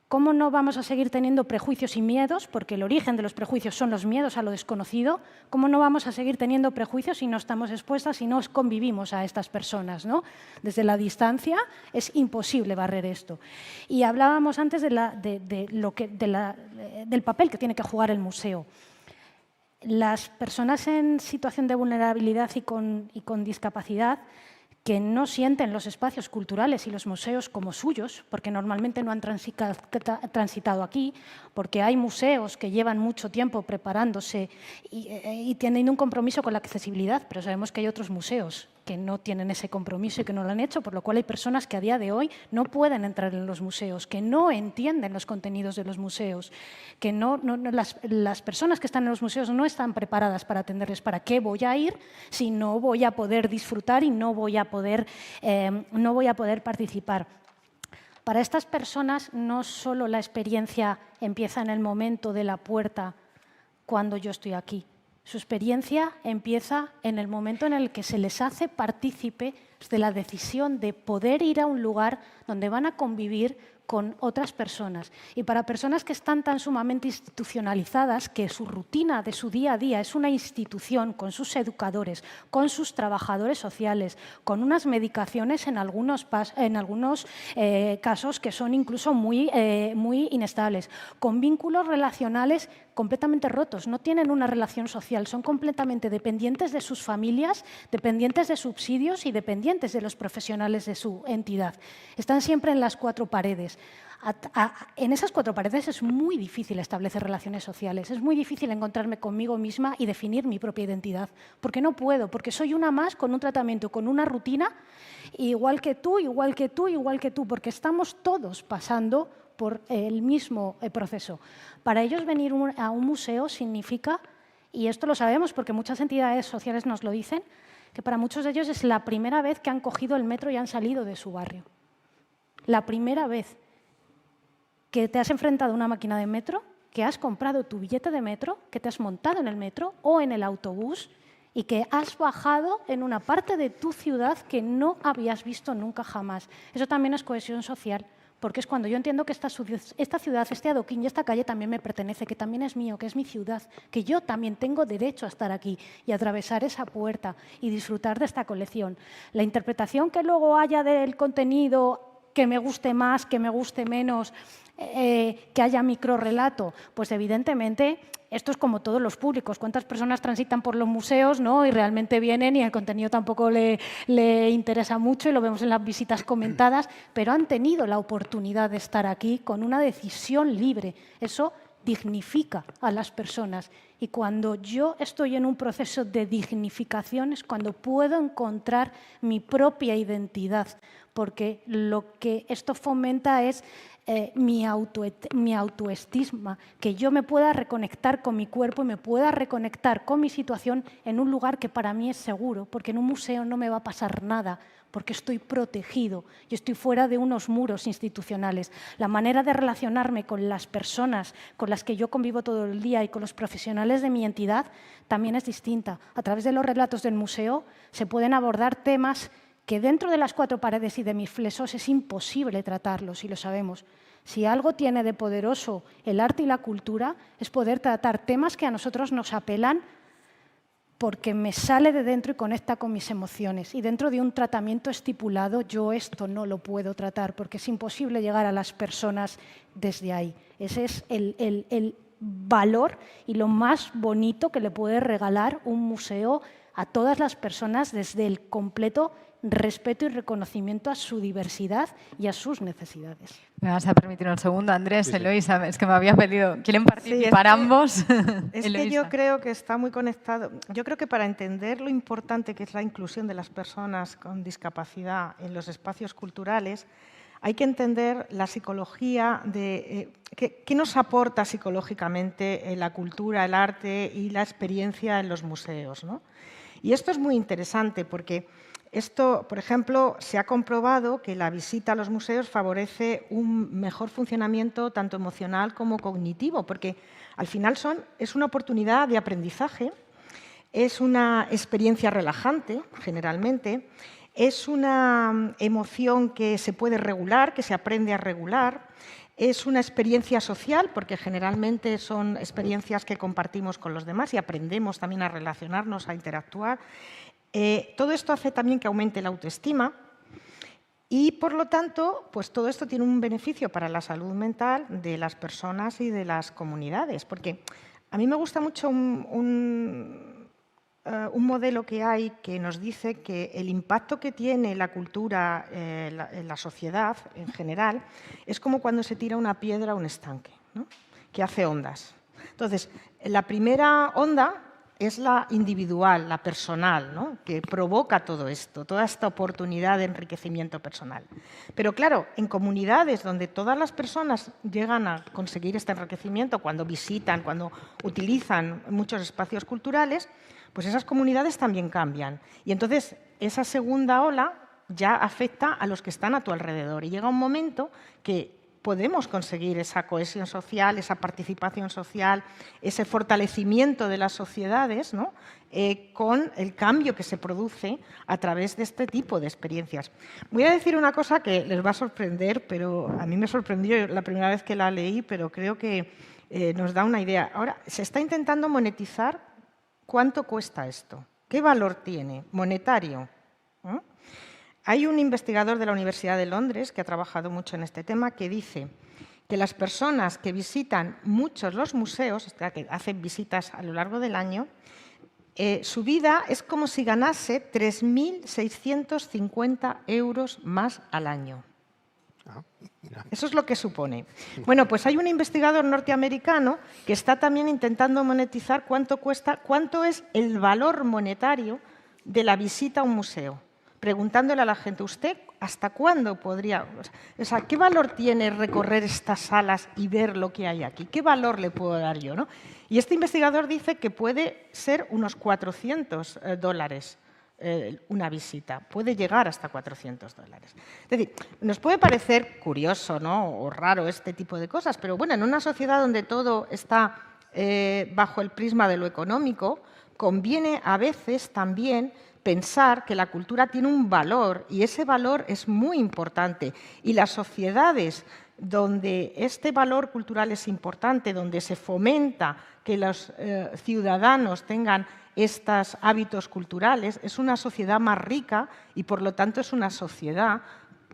[SPEAKER 3] ¿Cómo no vamos a seguir teniendo prejuicios y miedos? Porque el origen de los prejuicios son los miedos a lo desconocido. ¿Cómo no vamos a seguir teniendo prejuicios si no estamos expuestas y no convivimos a estas personas, ¿no? Desde la distancia es imposible barrer esto. Y hablábamos antes del papel que tiene que jugar el museo. Las personas en situación de vulnerabilidad y con discapacidad que no sienten los espacios culturales y los museos como suyos, porque normalmente no han transitado aquí, porque hay museos que llevan mucho tiempo preparándose y tienen un compromiso con la accesibilidad, pero sabemos que hay otros museos que no tienen ese compromiso y que no lo han hecho, por lo cual hay personas que a día de hoy no pueden entrar en los museos, que no entienden los contenidos de los museos, que las personas que están en los museos no están preparadas para atenderles. ¿Para qué voy a ir si no voy a poder disfrutar y no voy a poder participar? Para estas personas no solo la experiencia empieza en el momento de la puerta cuando yo estoy aquí. Su experiencia empieza en el momento en el que se les hace partícipe de la decisión de poder ir a un lugar donde van a convivir con otras personas. Y para personas que están tan sumamente institucionalizadas que su rutina de su día a día es una institución con sus educadores, con sus trabajadores sociales, con unas medicaciones en algunos casos que son incluso muy inestables, con vínculos relacionales completamente rotos, no tienen una relación social, son completamente dependientes de sus familias, dependientes de subsidios y dependientes de los profesionales de su entidad. Están siempre en las cuatro paredes. En esas cuatro paredes es muy difícil establecer relaciones sociales, es muy difícil encontrarme conmigo misma y definir mi propia identidad, porque no puedo, porque soy una más con un tratamiento, con una rutina, igual que tú, igual que tú, igual que tú, porque estamos todos pasando por el mismo proceso. Para ellos venir a un museo significa, y esto lo sabemos porque muchas entidades sociales nos lo dicen, que para muchos de ellos es la primera vez que han cogido el metro y han salido de su barrio. La primera vez que te has enfrentado a una máquina de metro, que has comprado tu billete de metro, que te has montado en el metro o en el autobús y que has bajado en una parte de tu ciudad que no habías visto nunca jamás. Eso también es cohesión social, porque es cuando yo entiendo que esta ciudad, este adoquín y esta calle también me pertenece, que también es mío, que es mi ciudad, que yo también tengo derecho a estar aquí y atravesar esa puerta y disfrutar de esta colección. La interpretación que luego haya del contenido, que me guste más, que me guste menos, que haya microrrelato? Pues evidentemente esto es como todos los públicos. ¿Cuántas personas transitan por los museos, ¿no? Y realmente vienen y el contenido tampoco le interesa mucho y lo vemos en las visitas comentadas, pero han tenido la oportunidad de estar aquí con una decisión libre. Eso dignifica a las personas. Y cuando yo estoy en un proceso de dignificación es cuando puedo encontrar mi propia identidad, porque lo que esto fomenta es mi autoestima, que yo me pueda reconectar con mi cuerpo y me pueda reconectar con mi situación en un lugar que para mí es seguro, porque en un museo no me va a pasar nada, porque estoy protegido, yo estoy fuera de unos muros institucionales. La manera de relacionarme con las personas con las que yo convivo todo el día y con los profesionales de mi entidad también es distinta. A través de los relatos del museo se pueden abordar temas que dentro de las 4 paredes y de mis flesos es imposible tratarlos, y lo sabemos. Si algo tiene de poderoso el arte y la cultura es poder tratar temas que a nosotros nos apelan porque me sale de dentro y conecta con mis emociones. Y dentro de un tratamiento estipulado yo esto no lo puedo tratar porque es imposible llegar a las personas desde ahí. Ese es el valor y lo más bonito que le puede regalar un museo a todas las personas desde el completo respeto y reconocimiento a su diversidad y a sus necesidades.
[SPEAKER 2] Me vas a permitir un segundo, Andrés, sí, Eloísa, es que me había pedido. ¿Quieren participar ambos?
[SPEAKER 6] Es que yo creo que está muy conectado. Yo creo que para entender lo importante que es la inclusión de las personas con discapacidad en los espacios culturales, hay que entender la psicología de qué nos aporta psicológicamente la cultura, el arte y la experiencia en los museos, ¿no? Y esto es muy interesante porque esto, por ejemplo, se ha comprobado que la visita a los museos favorece un mejor funcionamiento tanto emocional como cognitivo, porque al final es una oportunidad de aprendizaje, es una experiencia relajante, generalmente, es una emoción que se puede regular, que se aprende a regular, es una experiencia social, porque generalmente son experiencias que compartimos con los demás y aprendemos también a relacionarnos, a interactuar. Todo esto hace también que aumente la autoestima y, por lo tanto, pues todo esto tiene un beneficio para la salud mental de las personas y de las comunidades. Porque a mí me gusta mucho un modelo que hay que nos dice que el impacto que tiene la cultura en la sociedad en general es como cuando se tira una piedra a un estanque, ¿no? Que hace ondas. Entonces, la primera onda es la individual, la personal, ¿no? Que provoca todo esto, toda esta oportunidad de enriquecimiento personal. Pero claro, en comunidades donde todas las personas llegan a conseguir este enriquecimiento, cuando visitan, cuando utilizan muchos espacios culturales, pues esas comunidades también cambian. Y entonces esa segunda ola ya afecta a los que están a tu alrededor. Y llega un momento que podemos conseguir esa cohesión social, esa participación social, ese fortalecimiento de las sociedades, ¿no? Con el cambio que se produce a través de este tipo de experiencias. Voy a decir una cosa que les va a sorprender, pero a mí me sorprendió la primera vez que la leí, pero creo que nos da una idea. Ahora, se está intentando monetizar cuánto cuesta esto, qué valor tiene monetario, ¿no? Hay un investigador de la Universidad de Londres que ha trabajado mucho en este tema que dice que las personas que visitan muchos los museos, que hacen visitas a lo largo del año, su vida es como si ganase 3.650 euros más al año. Eso es lo que supone. Bueno, pues hay un investigador norteamericano que está también intentando monetizar cuánto cuesta, cuánto es el valor monetario de la visita a un museo. Preguntándole a la gente, ¿usted hasta cuándo podría? O sea, ¿qué valor tiene recorrer estas salas y ver lo que hay aquí? ¿Qué valor le puedo dar yo, ¿no? Y este investigador dice que puede ser unos $400 una visita. Puede llegar hasta $400. Es decir, nos puede parecer curioso, ¿no? O raro este tipo de cosas, pero bueno, en una sociedad donde todo está bajo el prisma de lo económico, conviene a veces también pensar que la cultura tiene un valor y ese valor es muy importante. Y las sociedades donde este valor cultural es importante, donde se fomenta que los ciudadanos tengan estos hábitos culturales, es una sociedad más rica y, por lo tanto, es una sociedad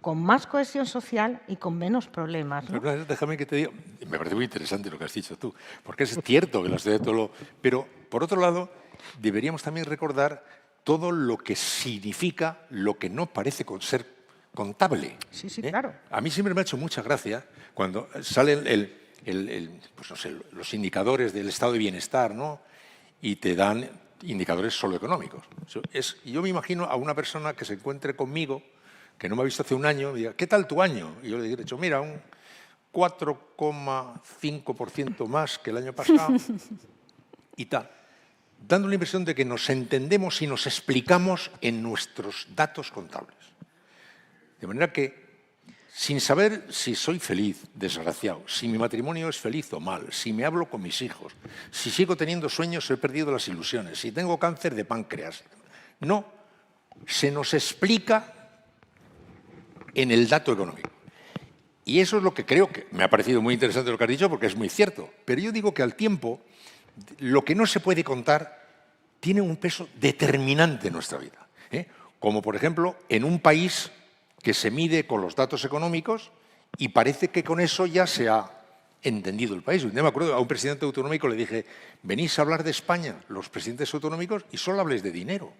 [SPEAKER 6] con más cohesión social y con menos problemas, ¿no?
[SPEAKER 4] Pero déjame que te diga, me parece muy interesante lo que has dicho tú, porque es cierto que la sociedad de todo lo... Pero, por otro lado, deberíamos también recordar todo lo que significa lo que no parece ser contable.
[SPEAKER 6] Sí, sí, claro.
[SPEAKER 4] A mí siempre me ha hecho mucha gracia cuando salen pues no sé, los indicadores del estado de bienestar, ¿no? Y te dan indicadores solo económicos. Yo me imagino a una persona que se encuentre conmigo, que no me ha visto hace un año, y diga, ¿qué tal tu año? Y yo le digo, mira, un 4,5% más que el año pasado y tal, dando la impresión de que nos entendemos y nos explicamos en nuestros datos contables. De manera que, sin saber si soy feliz, desgraciado, si mi matrimonio es feliz o mal, si me hablo con mis hijos, si sigo teniendo sueños o he perdido las ilusiones, si tengo cáncer de páncreas, no, se nos explica en el dato económico. Y eso es lo que creo que me ha parecido muy interesante lo que has dicho, porque es muy cierto. Pero yo digo que al tiempo, lo que no se puede contar tiene un peso determinante en nuestra vida. Como, por ejemplo, en un país que se mide con los datos económicos y parece que con eso ya se ha entendido el país. Me acuerdo, a un presidente autonómico le dije, venís a hablar de España, los presidentes autonómicos, y solo habléis de dinero.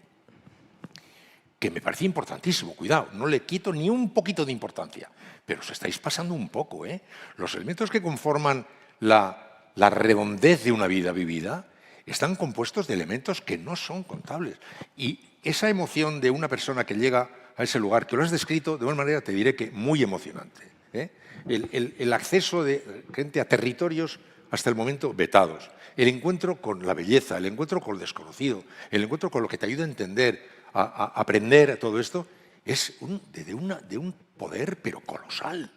[SPEAKER 4] Que me parecía importantísimo, cuidado, no le quito ni un poquito de importancia, pero os estáis pasando un poco, ¿eh? Los elementos que conforman la redondez de una vida vivida están compuestos de elementos que no son contables. Y esa emoción de una persona que llega a ese lugar, que lo has descrito de una manera, te diré que muy emocionante, ¿eh? El acceso de gente a territorios hasta el momento vetados, el encuentro con la belleza, el encuentro con el desconocido, el encuentro con lo que te ayuda a entender, a aprender todo esto, es de un poder pero colosal.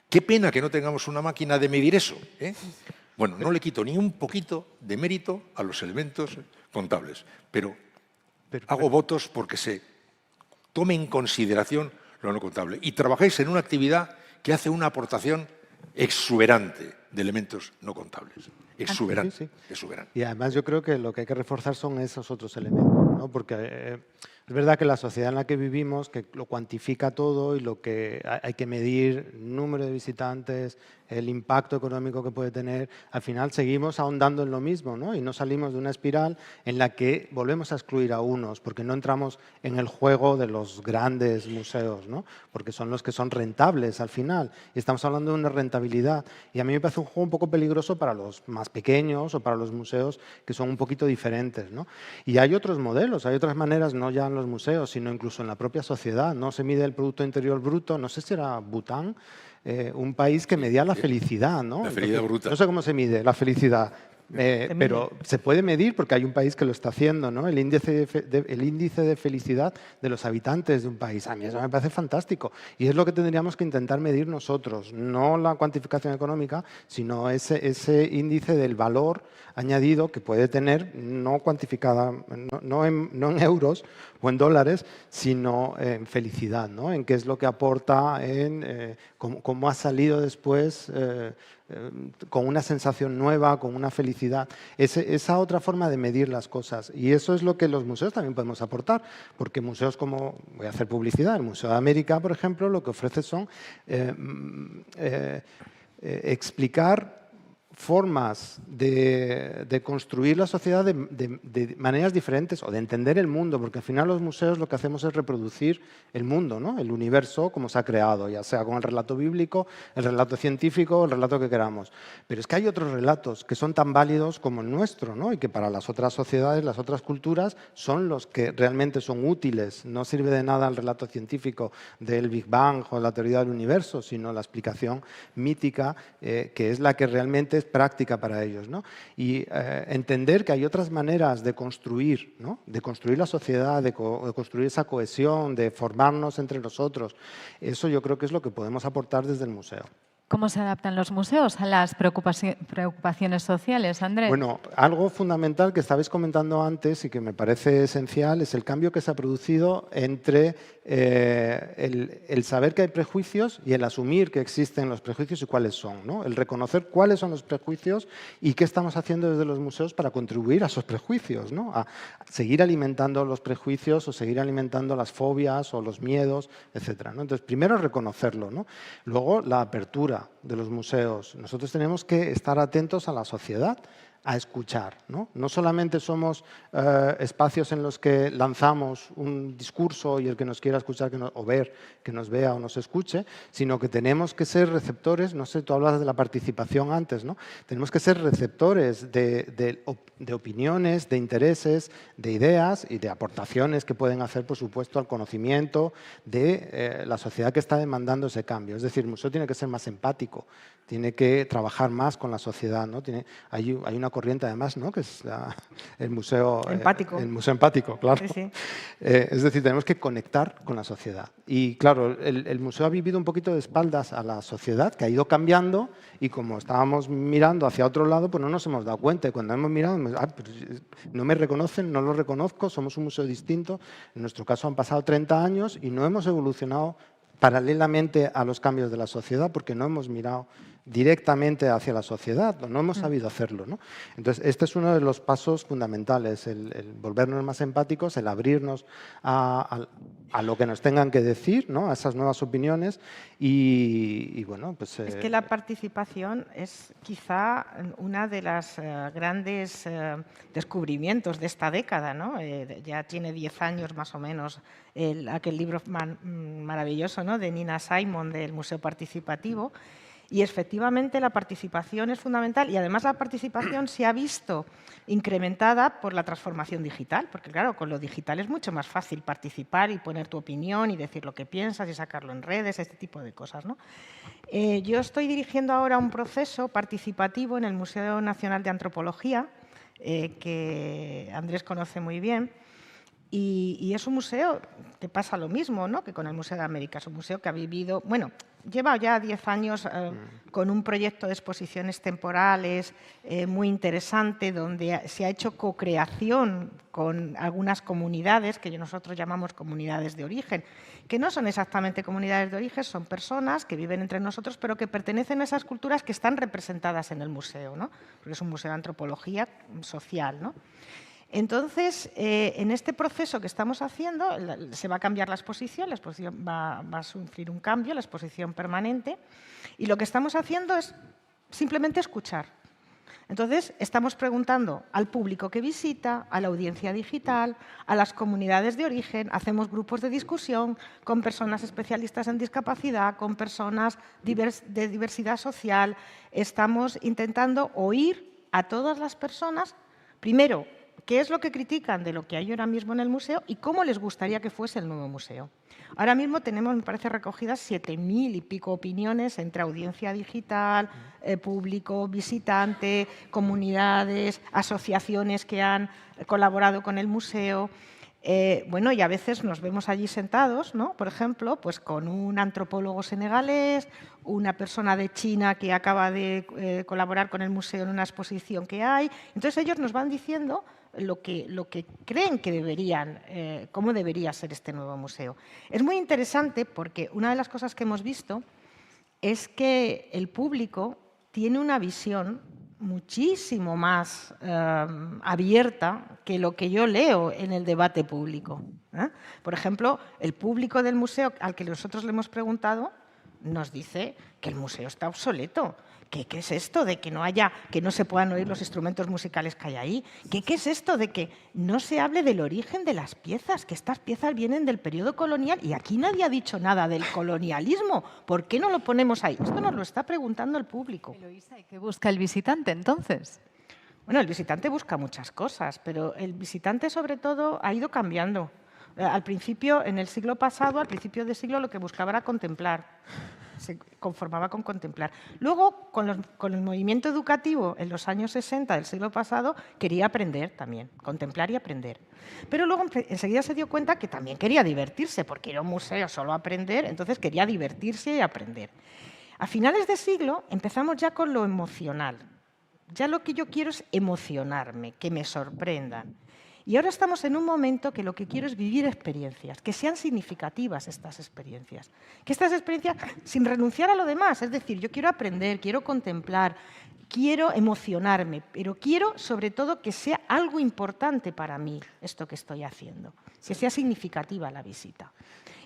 [SPEAKER 4] Qué pena que no tengamos una máquina de medir eso, ¿eh? Bueno, no le quito ni un poquito de mérito a los elementos contables, pero hago votos porque se tome en consideración lo no contable. Y trabajáis en una actividad que hace una aportación exuberante de elementos no contables. Exuberante,
[SPEAKER 5] sí.
[SPEAKER 4] exuberante.
[SPEAKER 5] Y además yo creo que lo que hay que reforzar son esos otros elementos, ¿no? Porque es verdad que la sociedad en la que vivimos, que lo cuantifica todo y lo que hay que medir, número de visitantes, el impacto económico que puede tener, al final seguimos ahondando en lo mismo, ¿no? Y no salimos de una espiral en la que volvemos a excluir a unos, porque no entramos en el juego de los grandes museos, ¿no? Porque son los que son rentables al final. Y estamos hablando de una rentabilidad. Y a mí me parece un juego un poco peligroso para los más pequeños o para los museos que son un poquito diferentes, ¿no? Y hay otros modelos, hay otras maneras, no ya en los museos, sino incluso en la propia sociedad. No se mide el Producto Interior Bruto, no sé si era Bután, un país que medía la felicidad, ¿no?
[SPEAKER 4] La felicidad bruta.
[SPEAKER 5] No sé cómo se mide la felicidad, pero se puede medir porque hay un país que lo está haciendo, ¿no? El índice de felicidad de los habitantes de un país. A mí eso me parece fantástico. Y es lo que tendríamos que intentar medir nosotros, no la cuantificación económica, sino ese índice del valor añadido que puede tener, no cuantificada, no en euros o en dólares, sino en felicidad, ¿no? En qué es lo que aporta, en cómo ha salido después con una sensación nueva, con una felicidad. Esa otra forma de medir las cosas. Y eso es lo que los museos también podemos aportar, porque museos como, voy a hacer publicidad, el Museo de América, por ejemplo, lo que ofrece son explicar formas de construir la sociedad de maneras diferentes o de entender el mundo, porque al final los museos lo que hacemos es reproducir el mundo, ¿no? El universo como se ha creado, ya sea con el relato bíblico, el relato científico, el relato que queramos. Pero es que hay otros relatos que son tan válidos como el nuestro, ¿no? Y que para las otras sociedades, las otras culturas, son los que realmente son útiles. No sirve de nada el relato científico del Big Bang o la teoría del universo, sino la explicación mítica, que es la que realmente es práctica para ellos, ¿no? Y entender que hay otras maneras de construir, ¿no? De construir la sociedad, de construir esa cohesión, de formarnos entre nosotros. Eso yo creo que es lo que podemos aportar desde el museo.
[SPEAKER 2] ¿Cómo se adaptan los museos a las preocupaciones sociales, Andrés?
[SPEAKER 5] Bueno, algo fundamental que estabais comentando antes y que me parece esencial es el cambio que se ha producido entre el saber que hay prejuicios y el asumir que existen los prejuicios y cuáles son, ¿no? El reconocer cuáles son los prejuicios y qué estamos haciendo desde los museos para contribuir a esos prejuicios, ¿no? A seguir alimentando los prejuicios o seguir alimentando las fobias o los miedos, etcétera, ¿no? Entonces, primero reconocerlo, ¿no? Luego, la apertura de los museos. Nosotros tenemos que estar atentos a la sociedad, a escuchar, ¿no? No solamente somos espacios en los que lanzamos un discurso y el que nos quiera escuchar o ver, que nos vea o nos escuche, sino que tenemos que ser receptores, no sé, tú hablabas de la participación antes, ¿no? Tenemos que ser receptores de opiniones, de intereses, de ideas y de aportaciones que pueden hacer, por supuesto, al conocimiento de la sociedad que está demandando ese cambio. Es decir, el museo tiene que ser más empático, tiene que trabajar más con la sociedad, ¿no? Hay una corriente además, ¿no? Que es el museo
[SPEAKER 6] empático.
[SPEAKER 5] El museo empático, claro.
[SPEAKER 6] Sí, sí.
[SPEAKER 5] Es decir, tenemos que conectar con la sociedad. Y claro, el museo ha vivido un poquito de espaldas a la sociedad, que ha ido cambiando, y como estábamos mirando hacia otro lado, pues no nos hemos dado cuenta. Y cuando hemos mirado, pues no me reconocen, no lo reconozco, somos un museo distinto. En nuestro caso han pasado 30 años y no hemos evolucionado paralelamente a los cambios de la sociedad porque no hemos mirado directamente hacia la sociedad, no hemos sabido hacerlo, ¿no? Entonces, este es uno de los pasos fundamentales, el volvernos más empáticos, el abrirnos a lo que nos tengan que decir, ¿no? A esas nuevas opiniones y bueno, pues...
[SPEAKER 6] Es que la participación es quizá una de las grandes descubrimientos de esta década, ¿no? Ya tiene 10 años más o menos aquel libro maravilloso, ¿no? De Nina Simon del Museo Participativo. Y efectivamente la participación es fundamental y además la participación se ha visto incrementada por la transformación digital, porque claro, con lo digital es mucho más fácil participar y poner tu opinión y decir lo que piensas y sacarlo en redes, este tipo de cosas, ¿no? Yo estoy dirigiendo ahora un proceso participativo en el Museo Nacional de Antropología, que Andrés conoce muy bien, y es un museo que pasa lo mismo, ¿no? Que con el Museo de América. Es un museo que ha vivido, bueno, lleva ya 10 años con un proyecto de exposiciones temporales muy interesante, donde se ha hecho co-creación con algunas comunidades, que nosotros llamamos comunidades de origen, que no son exactamente comunidades de origen, son personas que viven entre nosotros, pero que pertenecen a esas culturas que están representadas en el museo, ¿no? Porque es un museo de antropología social, ¿no? Entonces, en este proceso que estamos haciendo, se va a cambiar la exposición va a sufrir un cambio, la exposición permanente, y lo que estamos haciendo es simplemente escuchar. Entonces, estamos preguntando al público que visita, a la audiencia digital, a las comunidades de origen, hacemos grupos de discusión con personas especialistas en discapacidad, con personas de diversidad social. Estamos intentando oír a todas las personas, primero, qué es lo que critican de lo que hay ahora mismo en el museo y cómo les gustaría que fuese el nuevo museo. Ahora mismo tenemos, me parece, recogidas 7.000 y pico opiniones entre audiencia digital, público, visitante, comunidades, asociaciones que han colaborado con el museo. Bueno, y a veces nos vemos allí sentados, ¿no? Por ejemplo, pues con un antropólogo senegalés, una persona de China que acaba de colaborar con el museo en una exposición que hay. Entonces ellos nos van diciendo lo que creen que deberían, cómo debería ser este nuevo museo. Es muy interesante porque una de las cosas que hemos visto es que el público tiene una visión muchísimo más abierta que lo que yo leo en el debate público. Por ejemplo, el público del museo al que nosotros le hemos preguntado nos dice que el museo está obsoleto. ¿Qué es esto de que no se puedan oír los instrumentos musicales que hay ahí? ¿Qué es esto de que no se hable del origen de las piezas? Que estas piezas vienen del periodo colonial y aquí nadie ha dicho nada del colonialismo. ¿Por qué no lo ponemos ahí? Esto nos lo está preguntando el público.
[SPEAKER 2] Eloísa, ¿y qué busca el visitante entonces?
[SPEAKER 6] Bueno, el visitante busca muchas cosas, pero el visitante sobre todo ha ido cambiando. Al principio, en el siglo pasado, al principio del siglo, lo que buscaba era contemplar. Se conformaba con contemplar. Luego, con el movimiento educativo en los años 60 del siglo pasado, quería aprender también, contemplar y aprender. Pero luego enseguida se dio cuenta que también quería divertirse, porque era un museo solo aprender, entonces quería divertirse y aprender. A finales de siglo empezamos ya con lo emocional. Ya lo que yo quiero es emocionarme, que me sorprendan. Y ahora estamos en un momento que lo que quiero es vivir experiencias, que sean significativas estas experiencias. Que estas experiencias, sin renunciar a lo demás, es decir, yo quiero aprender, quiero contemplar, quiero emocionarme, pero quiero sobre todo que sea algo importante para mí esto que estoy haciendo, que sea significativa la visita.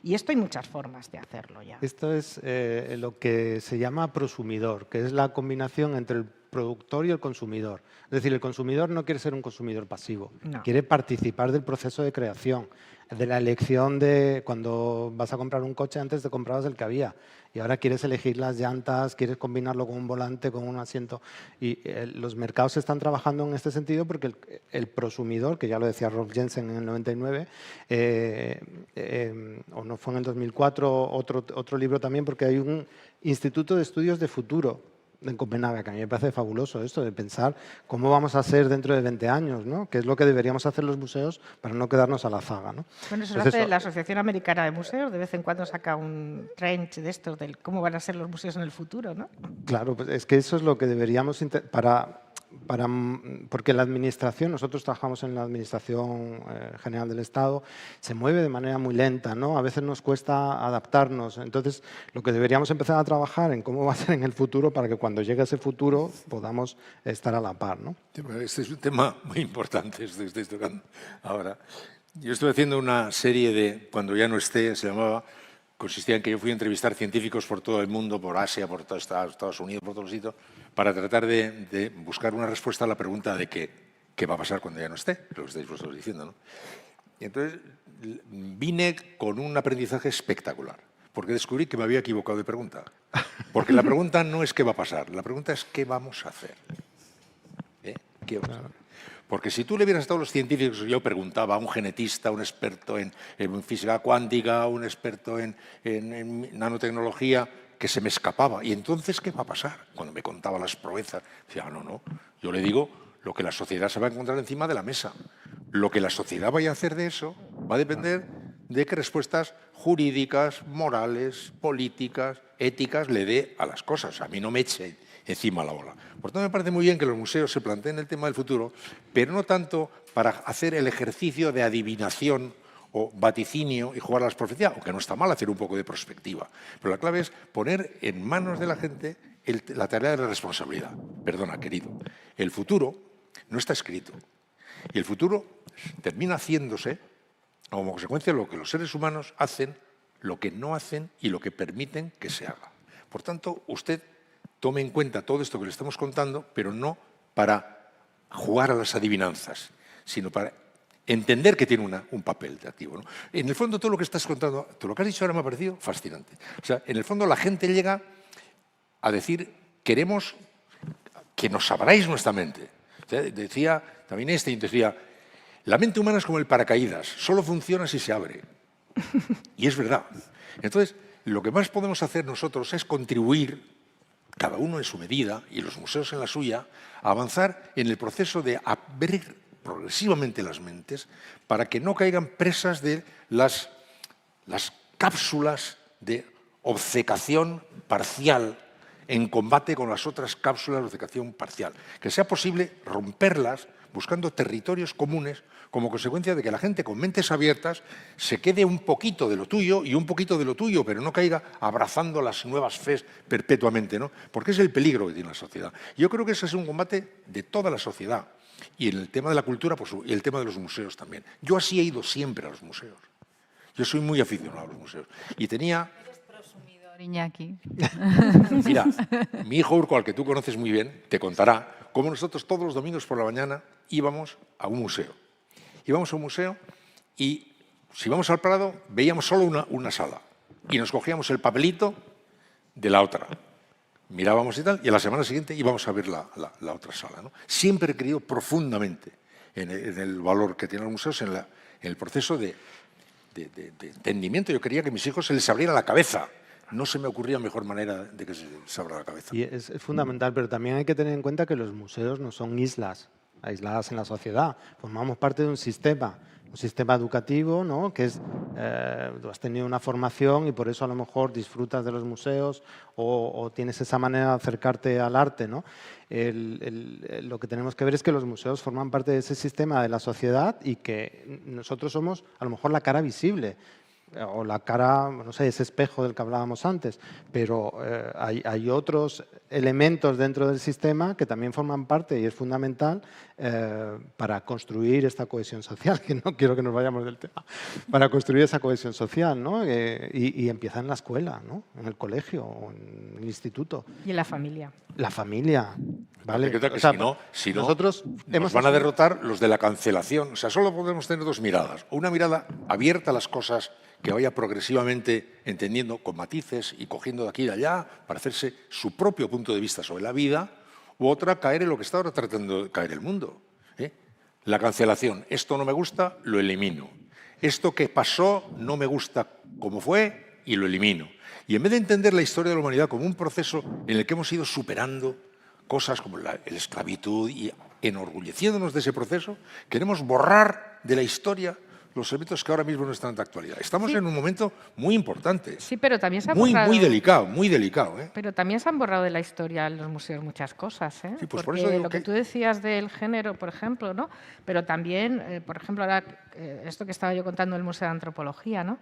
[SPEAKER 6] Y esto hay muchas formas de hacerlo ya.
[SPEAKER 5] Esto es lo que se llama prosumidor, que es la combinación entre el productor y el consumidor. Es decir, el consumidor no quiere ser un consumidor pasivo,
[SPEAKER 6] No.
[SPEAKER 5] quiere participar del proceso de creación, de la elección de cuando vas a comprar un coche, antes te comprabas el que había y ahora quieres elegir las llantas, quieres combinarlo con un volante, con un asiento. Y los mercados están trabajando en este sentido porque el prosumidor, que ya lo decía Rolf Jensen en el 99, o no fue en el 2004, otro libro también, porque hay un Instituto de Estudios de Futuro en Copenhague, que a mí me parece fabuloso esto de pensar cómo vamos a ser dentro de 20 años, ¿no? Qué es lo que deberíamos hacer los museos para no quedarnos a la zaga, ¿no?
[SPEAKER 6] Bueno, eso lo
[SPEAKER 5] Entonces,
[SPEAKER 6] hace la Asociación Americana de Museos, de vez en cuando saca un trench de estos, de cómo van a ser los museos en el futuro, ¿no?
[SPEAKER 5] Claro, pues es que eso es lo que deberíamos porque la administración, nosotros trabajamos en la Administración General del Estado, se mueve de manera muy lenta, ¿no? A veces nos cuesta adaptarnos. Entonces, lo que deberíamos empezar a trabajar en cómo va a ser en el futuro para que cuando llegue ese futuro podamos estar a la par, ¿no?
[SPEAKER 4] Este es un tema muy importante, estoy tocando ahora. Yo estoy haciendo una serie de, cuando ya no esté, consistía en que yo fui a entrevistar científicos por todo el mundo, por Asia, por todo Estados Unidos, por todos los sitios, para tratar de buscar una respuesta a la pregunta de qué va a pasar cuando ya no esté, lo que estáis vosotros diciendo, ¿no? Y entonces vine con un aprendizaje espectacular, porque descubrí que me había equivocado de pregunta. Porque la pregunta no es qué va a pasar, la pregunta es qué vamos a hacer. ¿Qué vamos a hacer? Porque si tú le hubieras estado a los científicos, yo preguntaba a un genetista, un experto en física cuántica, un experto en nanotecnología, que se me escapaba. ¿Y entonces qué va a pasar? Cuando me contaba las proezas, decía, no, yo le digo lo que la sociedad se va a encontrar encima de la mesa. Lo que la sociedad vaya a hacer de eso va a depender de qué respuestas jurídicas, morales, políticas, éticas le dé a las cosas. A mí no me eche encima la bola. Por tanto, me parece muy bien que los museos se planteen el tema del futuro, pero no tanto para hacer el ejercicio de adivinación o vaticinio y jugar a las profecías, aunque no está mal hacer un poco de prospectiva. Pero la clave es poner en manos de la gente la tarea de la responsabilidad. Perdona, querido, el futuro no está escrito. Y el futuro termina haciéndose como consecuencia de lo que los seres humanos hacen, lo que no hacen y lo que permiten que se haga. Por tanto, usted tome en cuenta todo esto que le estamos contando, pero no para jugar a las adivinanzas, sino para entender que tiene un papel activo, ¿no? En el fondo, todo lo que estás contando, todo lo que has dicho ahora me ha parecido fascinante. O sea, en el fondo la gente llega a decir, queremos que nos abráis nuestra mente. O sea, decía también decía, la mente humana es como el paracaídas, solo funciona si se abre. Y es verdad. Entonces, lo que más podemos hacer nosotros es contribuir, cada uno en su medida y los museos en la suya, a avanzar en el proceso de abrir progresivamente las mentes para que no caigan presas de las cápsulas de obcecación parcial en combate con las otras cápsulas de obcecación parcial. Que sea posible romperlas buscando territorios comunes como consecuencia de que la gente con mentes abiertas se quede un poquito de lo tuyo y un poquito de lo tuyo, pero no caiga abrazando las nuevas fes perpetuamente, ¿no? Porque es el peligro que tiene la sociedad. Yo creo que ese es un combate de toda la sociedad. Y en el tema de la cultura, pues, y el tema de los museos también. Yo así he ido siempre a los museos. Yo soy muy aficionado a los museos. Y tenía...
[SPEAKER 2] Eres prosumidor, Iñaki.
[SPEAKER 4] Mira, mi hijo Urco, al que tú conoces muy bien, te contará cómo nosotros todos los domingos por la mañana íbamos a un museo. Íbamos a un museo y si íbamos al Prado veíamos solo una sala y nos cogíamos el papelito de la otra. Mirábamos y tal, y a la semana siguiente íbamos a ver la otra sala, ¿no? Siempre he creído profundamente en el valor que tienen los museos, en el proceso de entendimiento. Yo quería que a mis hijos se les abriera la cabeza. No se me ocurría mejor manera de que se les abra la cabeza.
[SPEAKER 5] Y es fundamental, pero también hay que tener en cuenta que los museos no son islas aisladas en la sociedad. Formamos parte de un sistema un sistema educativo, ¿no? Que es, tú has tenido una formación y por eso a lo mejor disfrutas de los museos o tienes esa manera de acercarte al arte, ¿no? Lo que tenemos que ver es que los museos forman parte de ese sistema de la sociedad y que nosotros somos a lo mejor la cara visible o la cara, no sé, ese espejo del que hablábamos antes, pero hay otros elementos dentro del sistema que también forman parte y es fundamental para construir esta cohesión social, que no quiero que nos vayamos del tema, para construir esa cohesión social, ¿no? Y empieza en la escuela, ¿no? En el colegio o en el instituto.
[SPEAKER 6] Y en la familia.
[SPEAKER 5] La familia, ¿vale?
[SPEAKER 4] Que
[SPEAKER 5] O sea,
[SPEAKER 4] si no,
[SPEAKER 5] nosotros
[SPEAKER 4] nos van a derrotar los de la cancelación. O sea, solo podemos tener dos miradas. O una mirada abierta a las cosas que vaya progresivamente entendiendo con matices y cogiendo de aquí y de allá para hacerse su propio punto de vista sobre la vida, u otra caer en lo que está ahora tratando de caer el mundo. La cancelación. Esto no me gusta, lo elimino. Esto que pasó no me gusta como fue y lo elimino. Y en vez de entender la historia de la humanidad como un proceso en el que hemos ido superando cosas como la esclavitud y enorgulleciéndonos de ese proceso, queremos borrar de la historia los elementos que ahora mismo no están de actualidad. Estamos en un momento muy importante.
[SPEAKER 6] Sí, pero también se ha
[SPEAKER 4] muy,
[SPEAKER 6] borrado,
[SPEAKER 4] muy delicado, muy delicado.
[SPEAKER 6] Pero también se han borrado de la historia en los museos muchas cosas.
[SPEAKER 4] Sí, pues
[SPEAKER 6] porque
[SPEAKER 4] por eso digo
[SPEAKER 6] lo que tú decías del género, por ejemplo, ¿no? Pero también, por ejemplo, ahora esto que estaba yo contando del Museo de Antropología, ¿no?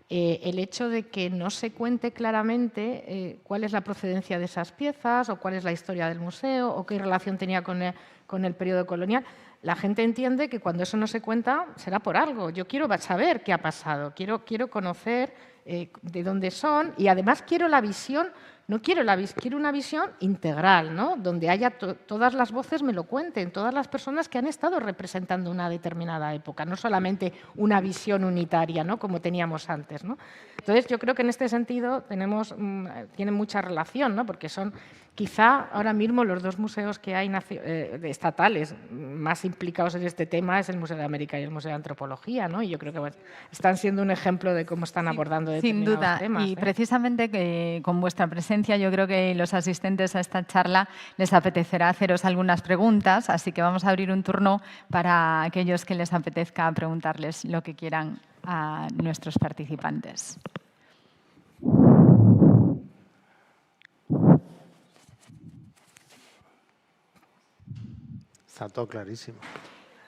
[SPEAKER 6] El hecho de que no se cuente claramente cuál es la procedencia de esas piezas o cuál es la historia del museo o qué relación tenía con el periodo colonial. La gente entiende que cuando eso no se cuenta será por algo. Yo quiero saber qué ha pasado, quiero conocer de dónde son y además quiero la visión, quiero una visión integral, ¿no? Donde haya todas las voces me lo cuenten, todas las personas que han estado representando una determinada época, no solamente una visión unitaria, ¿no? Como teníamos antes, ¿no? Entonces, yo creo que en este sentido tienen mucha relación, ¿no? Porque son quizá ahora mismo los dos museos que hay estatales más implicados en este tema es el Museo de América y el Museo de Antropología, ¿no? Y yo creo que están siendo un ejemplo de cómo están abordando determinados temas.
[SPEAKER 2] Sin duda, y precisamente que con vuestra presencia yo creo que los asistentes a esta charla les apetecerá haceros algunas preguntas, así que vamos a abrir un turno para aquellos que les apetezca preguntarles lo que quieran a nuestros participantes.
[SPEAKER 5] Está todo clarísimo.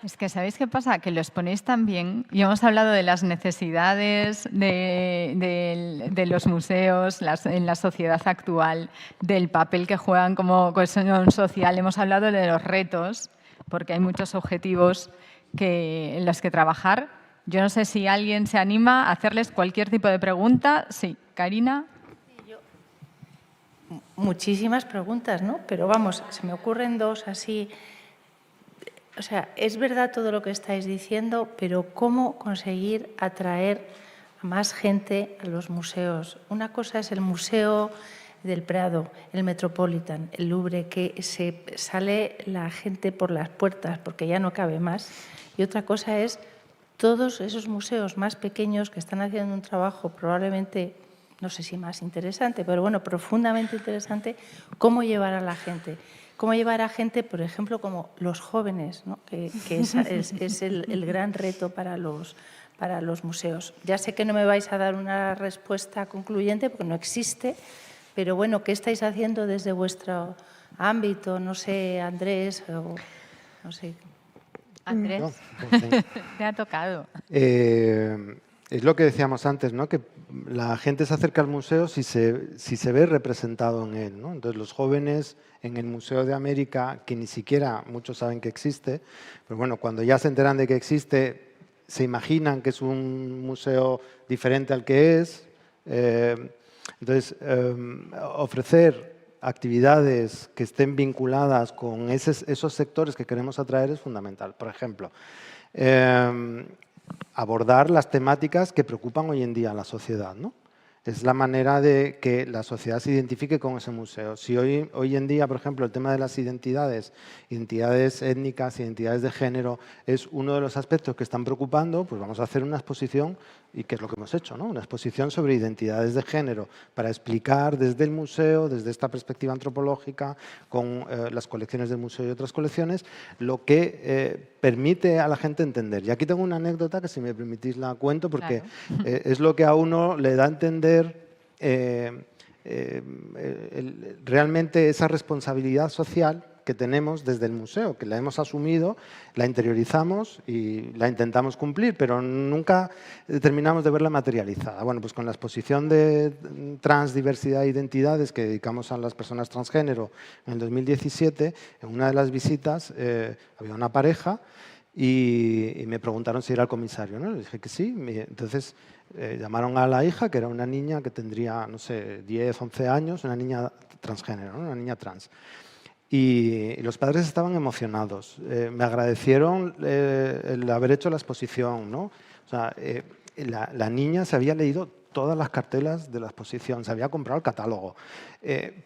[SPEAKER 2] Es que, ¿sabéis qué pasa? Que lo exponéis tan bien y hemos hablado de las necesidades de los museos en la sociedad actual, del papel que juegan como cohesión social. Hemos hablado de los retos, porque hay muchos objetivos en los que trabajar. Yo no sé si alguien se anima a hacerles cualquier tipo de pregunta. Sí, Karina.
[SPEAKER 7] Muchísimas preguntas, ¿no? Pero vamos, se me ocurren dos así. O sea, es verdad todo lo que estáis diciendo, pero ¿cómo conseguir atraer a más gente a los museos? Una cosa es el Museo del Prado, el Metropolitan, el Louvre, que se sale la gente por las puertas porque ya no cabe más. Y otra cosa es todos esos museos más pequeños que están haciendo un trabajo probablemente, no sé si más interesante, pero bueno, profundamente interesante, cómo llevar a la gente. Cómo llevar a gente, por ejemplo, como los jóvenes, ¿no? que es el gran reto para los museos. Ya sé que no me vais a dar una respuesta concluyente porque no existe, pero bueno, ¿qué estáis haciendo desde vuestro ámbito? No sé, Andrés, o no sé.
[SPEAKER 2] Andrés,
[SPEAKER 5] No, pues,
[SPEAKER 2] te ha tocado.
[SPEAKER 5] Es lo que decíamos antes, ¿no? Que la gente se acerca al museo si se ve representado en él, ¿no? Entonces, los jóvenes en el Museo de América, que ni siquiera muchos saben que existe, pero bueno, cuando ya se enteran de que existe, se imaginan que es un museo diferente al que es. Entonces, ofrecer actividades que estén vinculadas con esos sectores que queremos atraer es fundamental. Por ejemplo, abordar las temáticas que preocupan hoy en día a la sociedad, ¿no? Es la manera de que la sociedad se identifique con ese museo. Si hoy en día, por ejemplo, el tema de las identidades étnicas, identidades de género, es uno de los aspectos que están preocupando, pues vamos a hacer una exposición, y que es lo que hemos hecho, ¿no? Una exposición sobre identidades de género, para explicar desde el museo, desde esta perspectiva antropológica, con las colecciones del museo y otras colecciones, lo que permite a la gente entender. Y aquí tengo una anécdota que, si me permitís, la cuento, porque claro, es lo que a uno le da a entender realmente esa responsabilidad social que tenemos desde el museo, que la hemos asumido, la interiorizamos y la intentamos cumplir, pero nunca terminamos de verla materializada. Bueno, pues con la exposición de Trans, Diversidad e Identidades que dedicamos a las personas transgénero en el 2017, en una de las visitas había una pareja y me preguntaron si era el comisario, ¿no? Le dije que sí. Entonces llamaron a la hija, que era una niña que tendría, no sé, 10, 11 años, una niña transgénero, ¿no? Una niña trans. Y los padres estaban emocionados. Me agradecieron el haber hecho la exposición, ¿no? O sea, la niña se había leído todas las cartelas de la exposición, se había comprado el catálogo.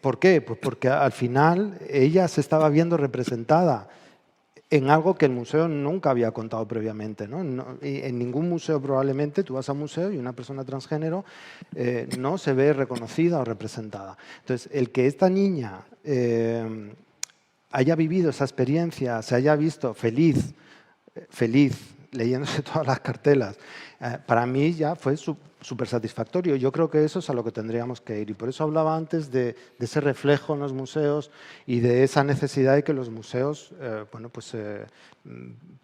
[SPEAKER 5] ¿Por qué? Pues porque al final ella se estaba viendo representada en algo que el museo nunca había contado previamente, ¿no? En ningún museo probablemente, tú vas a un museo y una persona transgénero no se ve reconocida o representada. Entonces, el que esta niña haya vivido esa experiencia, se haya visto feliz leyéndose todas las cartelas, para mí ya fue súper satisfactorio. Yo creo que eso es a lo que tendríamos que ir. Y por eso hablaba antes de ese reflejo en los museos y de esa necesidad de que los museos bueno, pues,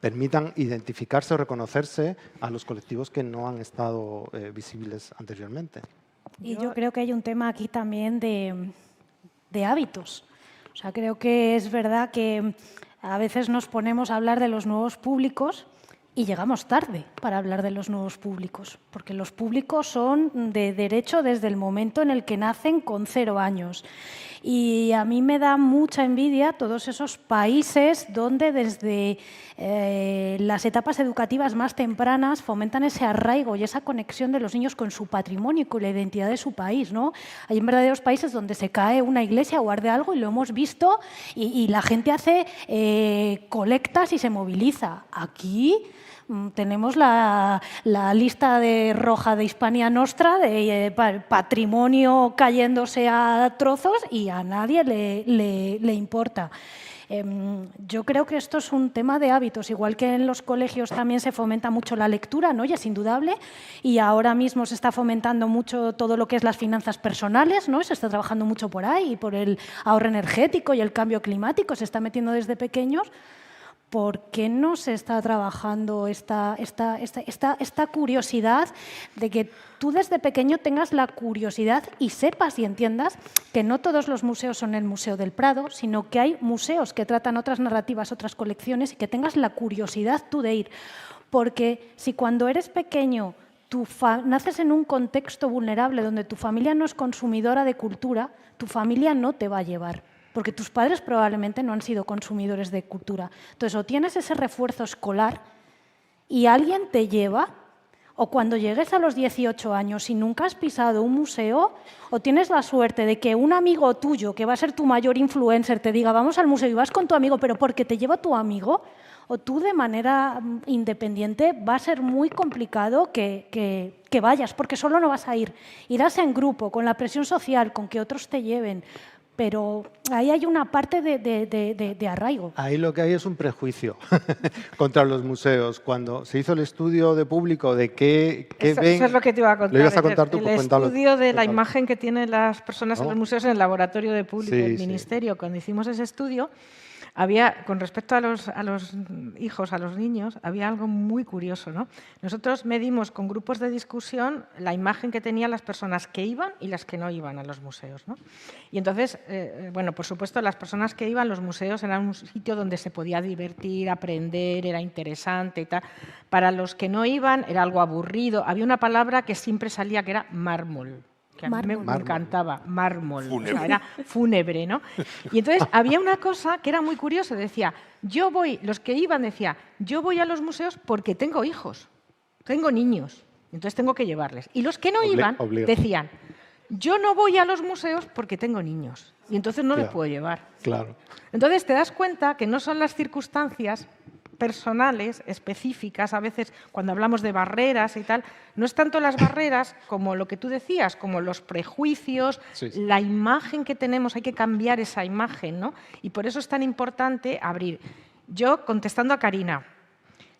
[SPEAKER 5] permitan identificarse o reconocerse a los colectivos que no han estado visibles anteriormente.
[SPEAKER 3] Y yo creo que hay un tema aquí también de hábitos. O sea, creo que es verdad que a veces nos ponemos a hablar de los nuevos públicos y llegamos tarde para hablar de los nuevos públicos, porque los públicos son de derecho desde el momento en el que nacen con 0 años. Y a mí me da mucha envidia todos esos países donde desde las etapas educativas más tempranas fomentan ese arraigo y esa conexión de los niños con su patrimonio y con la identidad de su país, ¿no? Hay en verdaderos países donde se cae una iglesia o arde algo y lo hemos visto y la gente hace colectas y se moviliza. Aquí tenemos la lista roja de Hispania Nostra, de patrimonio cayéndose a trozos y a nadie le importa. Yo creo que esto es un tema de hábitos, igual que en los colegios también se fomenta mucho la lectura, ¿no? Y es indudable, y ahora mismo se está fomentando mucho todo lo que es las finanzas personales, ¿no? Se está trabajando mucho por ahí, por el ahorro energético y el cambio climático, se está metiendo desde pequeños. ¿Por qué no se está trabajando esta curiosidad de que tú desde pequeño tengas la curiosidad y sepas y entiendas que no todos los museos son el Museo del Prado, sino que hay museos que tratan otras narrativas, otras colecciones y que tengas la curiosidad tú de ir? Porque si cuando eres pequeño naces en un contexto vulnerable donde tu familia no es consumidora de cultura, tu familia no te va a llevar. Porque tus padres probablemente no han sido consumidores de cultura. Entonces, o tienes ese refuerzo escolar y alguien te lleva, o cuando llegues a los 18 años y nunca has pisado un museo, o tienes la suerte de que un amigo tuyo, que va a ser tu mayor influencer, te diga vamos al museo y vas con tu amigo, pero porque te lleva tu amigo, o tú de manera independiente, va a ser muy complicado que vayas, porque solo no vas a ir. Irás en grupo, con la presión social, con que otros te lleven. Pero ahí hay una parte de arraigo.
[SPEAKER 5] Ahí lo que hay es un prejuicio contra los museos. Cuando se hizo el estudio de público de qué ven...
[SPEAKER 6] Eso es lo que te iba a contar.
[SPEAKER 5] Lo ibas a contar tú,
[SPEAKER 6] el
[SPEAKER 5] pues cuéntalo.
[SPEAKER 6] estudio de la imagen que tienen las personas en los museos en el laboratorio de público del Ministerio.
[SPEAKER 5] Sí.
[SPEAKER 6] Cuando hicimos ese estudio, había, con respecto a los hijos, a los niños, había algo muy curioso, ¿no? Nosotros medimos con grupos de discusión la imagen que tenían las personas que iban y las que no iban a los museos, ¿no? Y entonces, bueno, por supuesto, las personas que iban, los museos eran un sitio donde se podía divertir, aprender, era interesante y tal. Para los que no iban, era algo aburrido. Había una palabra que siempre salía que era mármol. Que a mí me encantaba, mármol, o sea, era fúnebre, ¿no? Y entonces había una cosa que era muy curiosa, decía, los que iban decía, yo voy a los museos porque tengo hijos, tengo niños, Entonces tengo que llevarles. Y los que no iban decían, yo no voy a los museos porque tengo niños y entonces no les puedo llevar.
[SPEAKER 5] Claro.
[SPEAKER 6] Entonces te das cuenta que no son las circunstancias personales, específicas, a veces cuando hablamos de barreras y tal, no es tanto las barreras como lo que tú decías, como los prejuicios, la imagen que tenemos, hay que cambiar esa imagen, ¿no? Y por eso es tan importante abrir. Yo, contestando a Karina,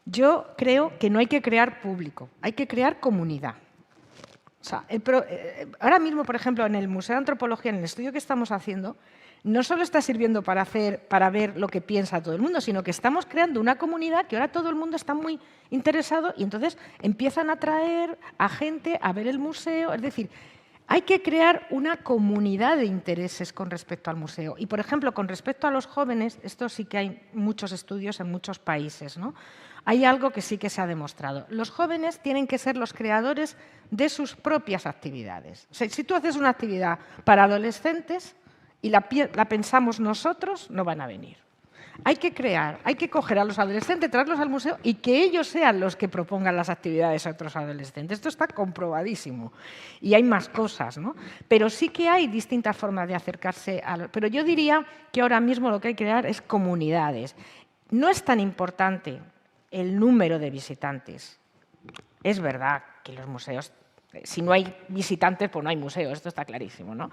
[SPEAKER 6] yo creo que no hay que crear público, hay que crear comunidad. O sea, ahora mismo, por ejemplo, en el Museo de Antropología, en el estudio que estamos haciendo, no solo está sirviendo para ver lo que piensa todo el mundo, sino que estamos creando una comunidad que ahora todo el mundo está muy interesado y entonces empiezan a traer a gente a ver el museo. Es decir, hay que crear una comunidad de intereses con respecto al museo. Y, por ejemplo, con respecto a los jóvenes, esto sí que hay muchos estudios en muchos países, ¿no? Hay algo que sí que se ha demostrado. Los jóvenes tienen que ser los creadores de sus propias actividades. O sea, si tú haces una actividad para adolescentes y la pensamos nosotros, no van a venir. Hay que crear, hay que coger a los adolescentes, traerlos al museo y que ellos sean los que propongan las actividades a otros adolescentes. Esto está comprobadísimo. Y hay más cosas, ¿no? Pero sí que hay distintas formas de acercarse a... Pero yo diría que ahora mismo lo que hay que crear es comunidades. No es tan importante el número de visitantes. Es verdad que los museos, si no hay visitantes, pues no hay museos, esto está clarísimo, ¿no?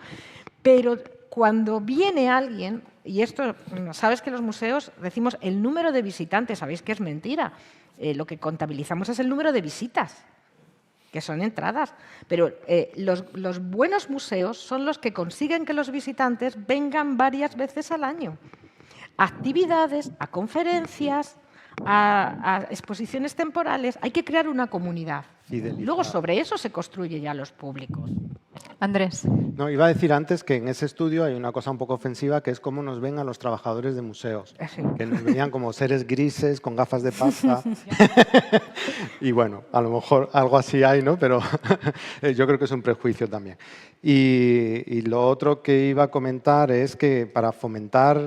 [SPEAKER 6] Pero cuando viene alguien, y esto, sabes que los museos decimos el número de visitantes, sabéis que es mentira. Lo que contabilizamos es el número de visitas, que son entradas. Pero los buenos museos son los que consiguen que los visitantes vengan varias veces al año. A actividades, a conferencias, a exposiciones temporales. Hay que crear una comunidad. Luego sobre eso se construye ya los públicos.
[SPEAKER 2] Andrés.
[SPEAKER 5] No, iba a decir antes que en ese estudio hay una cosa un poco ofensiva, que es cómo nos ven a los trabajadores de museos, que nos veían como seres grises, con gafas de pasta. Y bueno, a lo mejor algo así hay, ¿no? Pero yo creo que es un prejuicio también. Y lo otro que iba a comentar es que para fomentar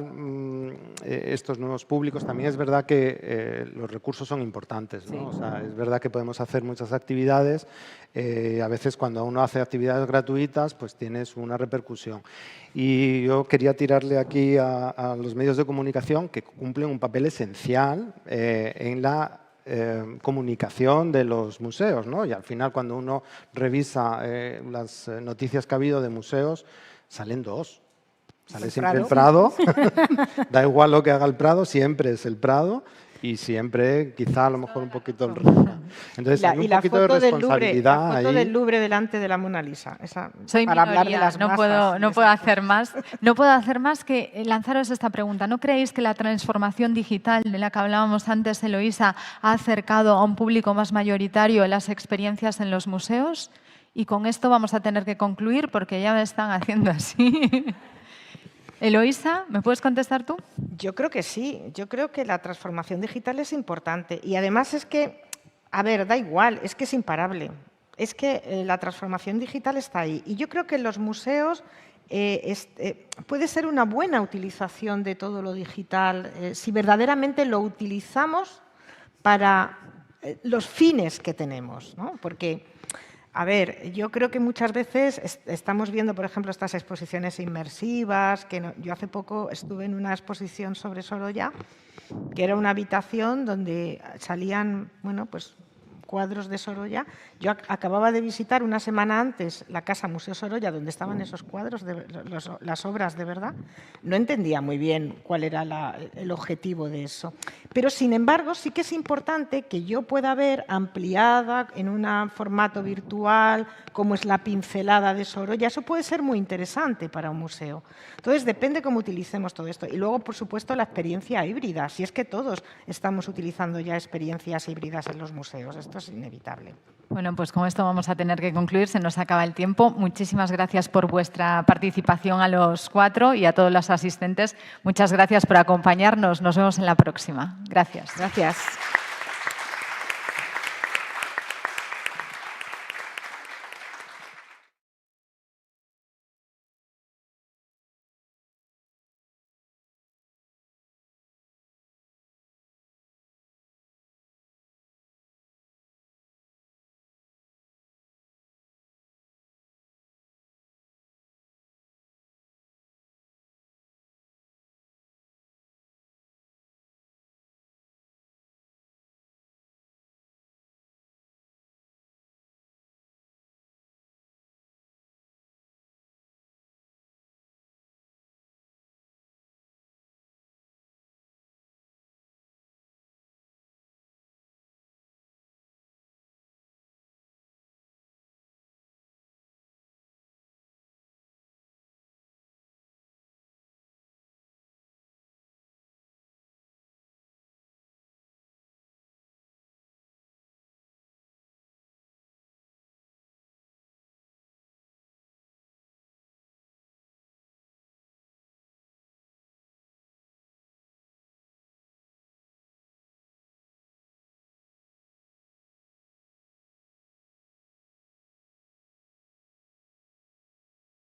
[SPEAKER 5] estos nuevos públicos también es verdad que los recursos son importantes, ¿no? O sea, es verdad que podemos hacer muchas actividades. A veces cuando uno hace actividades gratuitas, pues tienes una repercusión. Y yo quería tirarle aquí a los medios de comunicación que cumplen un papel esencial en la comunicación de los museos, ¿no? Y al final, cuando uno revisa las noticias que ha habido de museos, salen dos. Sale siempre el Prado, da igual lo que haga el Prado, siempre es el Prado y siempre quizá a lo mejor un poquito el resto. Entonces hay un poquito de responsabilidad
[SPEAKER 6] la foto del Louvre delante de la Mona Lisa.
[SPEAKER 2] Soy
[SPEAKER 6] para
[SPEAKER 2] minoría,
[SPEAKER 6] hablar de las masas,
[SPEAKER 2] no puedo hacer más. No puedo hacer más que lanzaros esta pregunta. ¿No creéis que la transformación digital de la que hablábamos antes, Eloísa, ha acercado a un público más mayoritario las experiencias en los museos? Y con esto vamos a tener que concluir porque ya me están haciendo así. Eloísa, ¿me puedes contestar tú?
[SPEAKER 6] Yo creo que sí. Yo creo que la transformación digital es importante. Y además es que, a ver, da igual, es que es imparable. Es que la transformación digital está ahí. Y yo creo que en los museos puede ser una buena utilización de todo lo digital si verdaderamente lo utilizamos para los fines que tenemos, ¿no? Porque, a ver, yo creo que muchas veces estamos viendo, por ejemplo, estas exposiciones inmersivas, que yo hace poco estuve en una exposición sobre Sorolla, que era una habitación donde salían, bueno, pues cuadros de Sorolla. Yo acababa de visitar una semana antes la Casa Museo Sorolla, donde estaban esos cuadros, las obras de verdad. No entendía muy bien cuál era el objetivo de eso. Pero, sin embargo, sí que es importante que yo pueda ver ampliada en un formato virtual, como es la pincelada de Sorolla. Eso puede ser muy interesante para un museo. Entonces, depende cómo utilicemos todo esto. Y luego, por supuesto, la experiencia híbrida. Si es que todos estamos utilizando ya experiencias híbridas en los museos. Esto es inevitable.
[SPEAKER 2] Bueno, pues con esto vamos a tener que concluir, se nos acaba el tiempo. Muchísimas gracias por vuestra participación a los 4 y a todos los asistentes. Muchas gracias por acompañarnos. Nos vemos en la próxima. Gracias.
[SPEAKER 6] Gracias.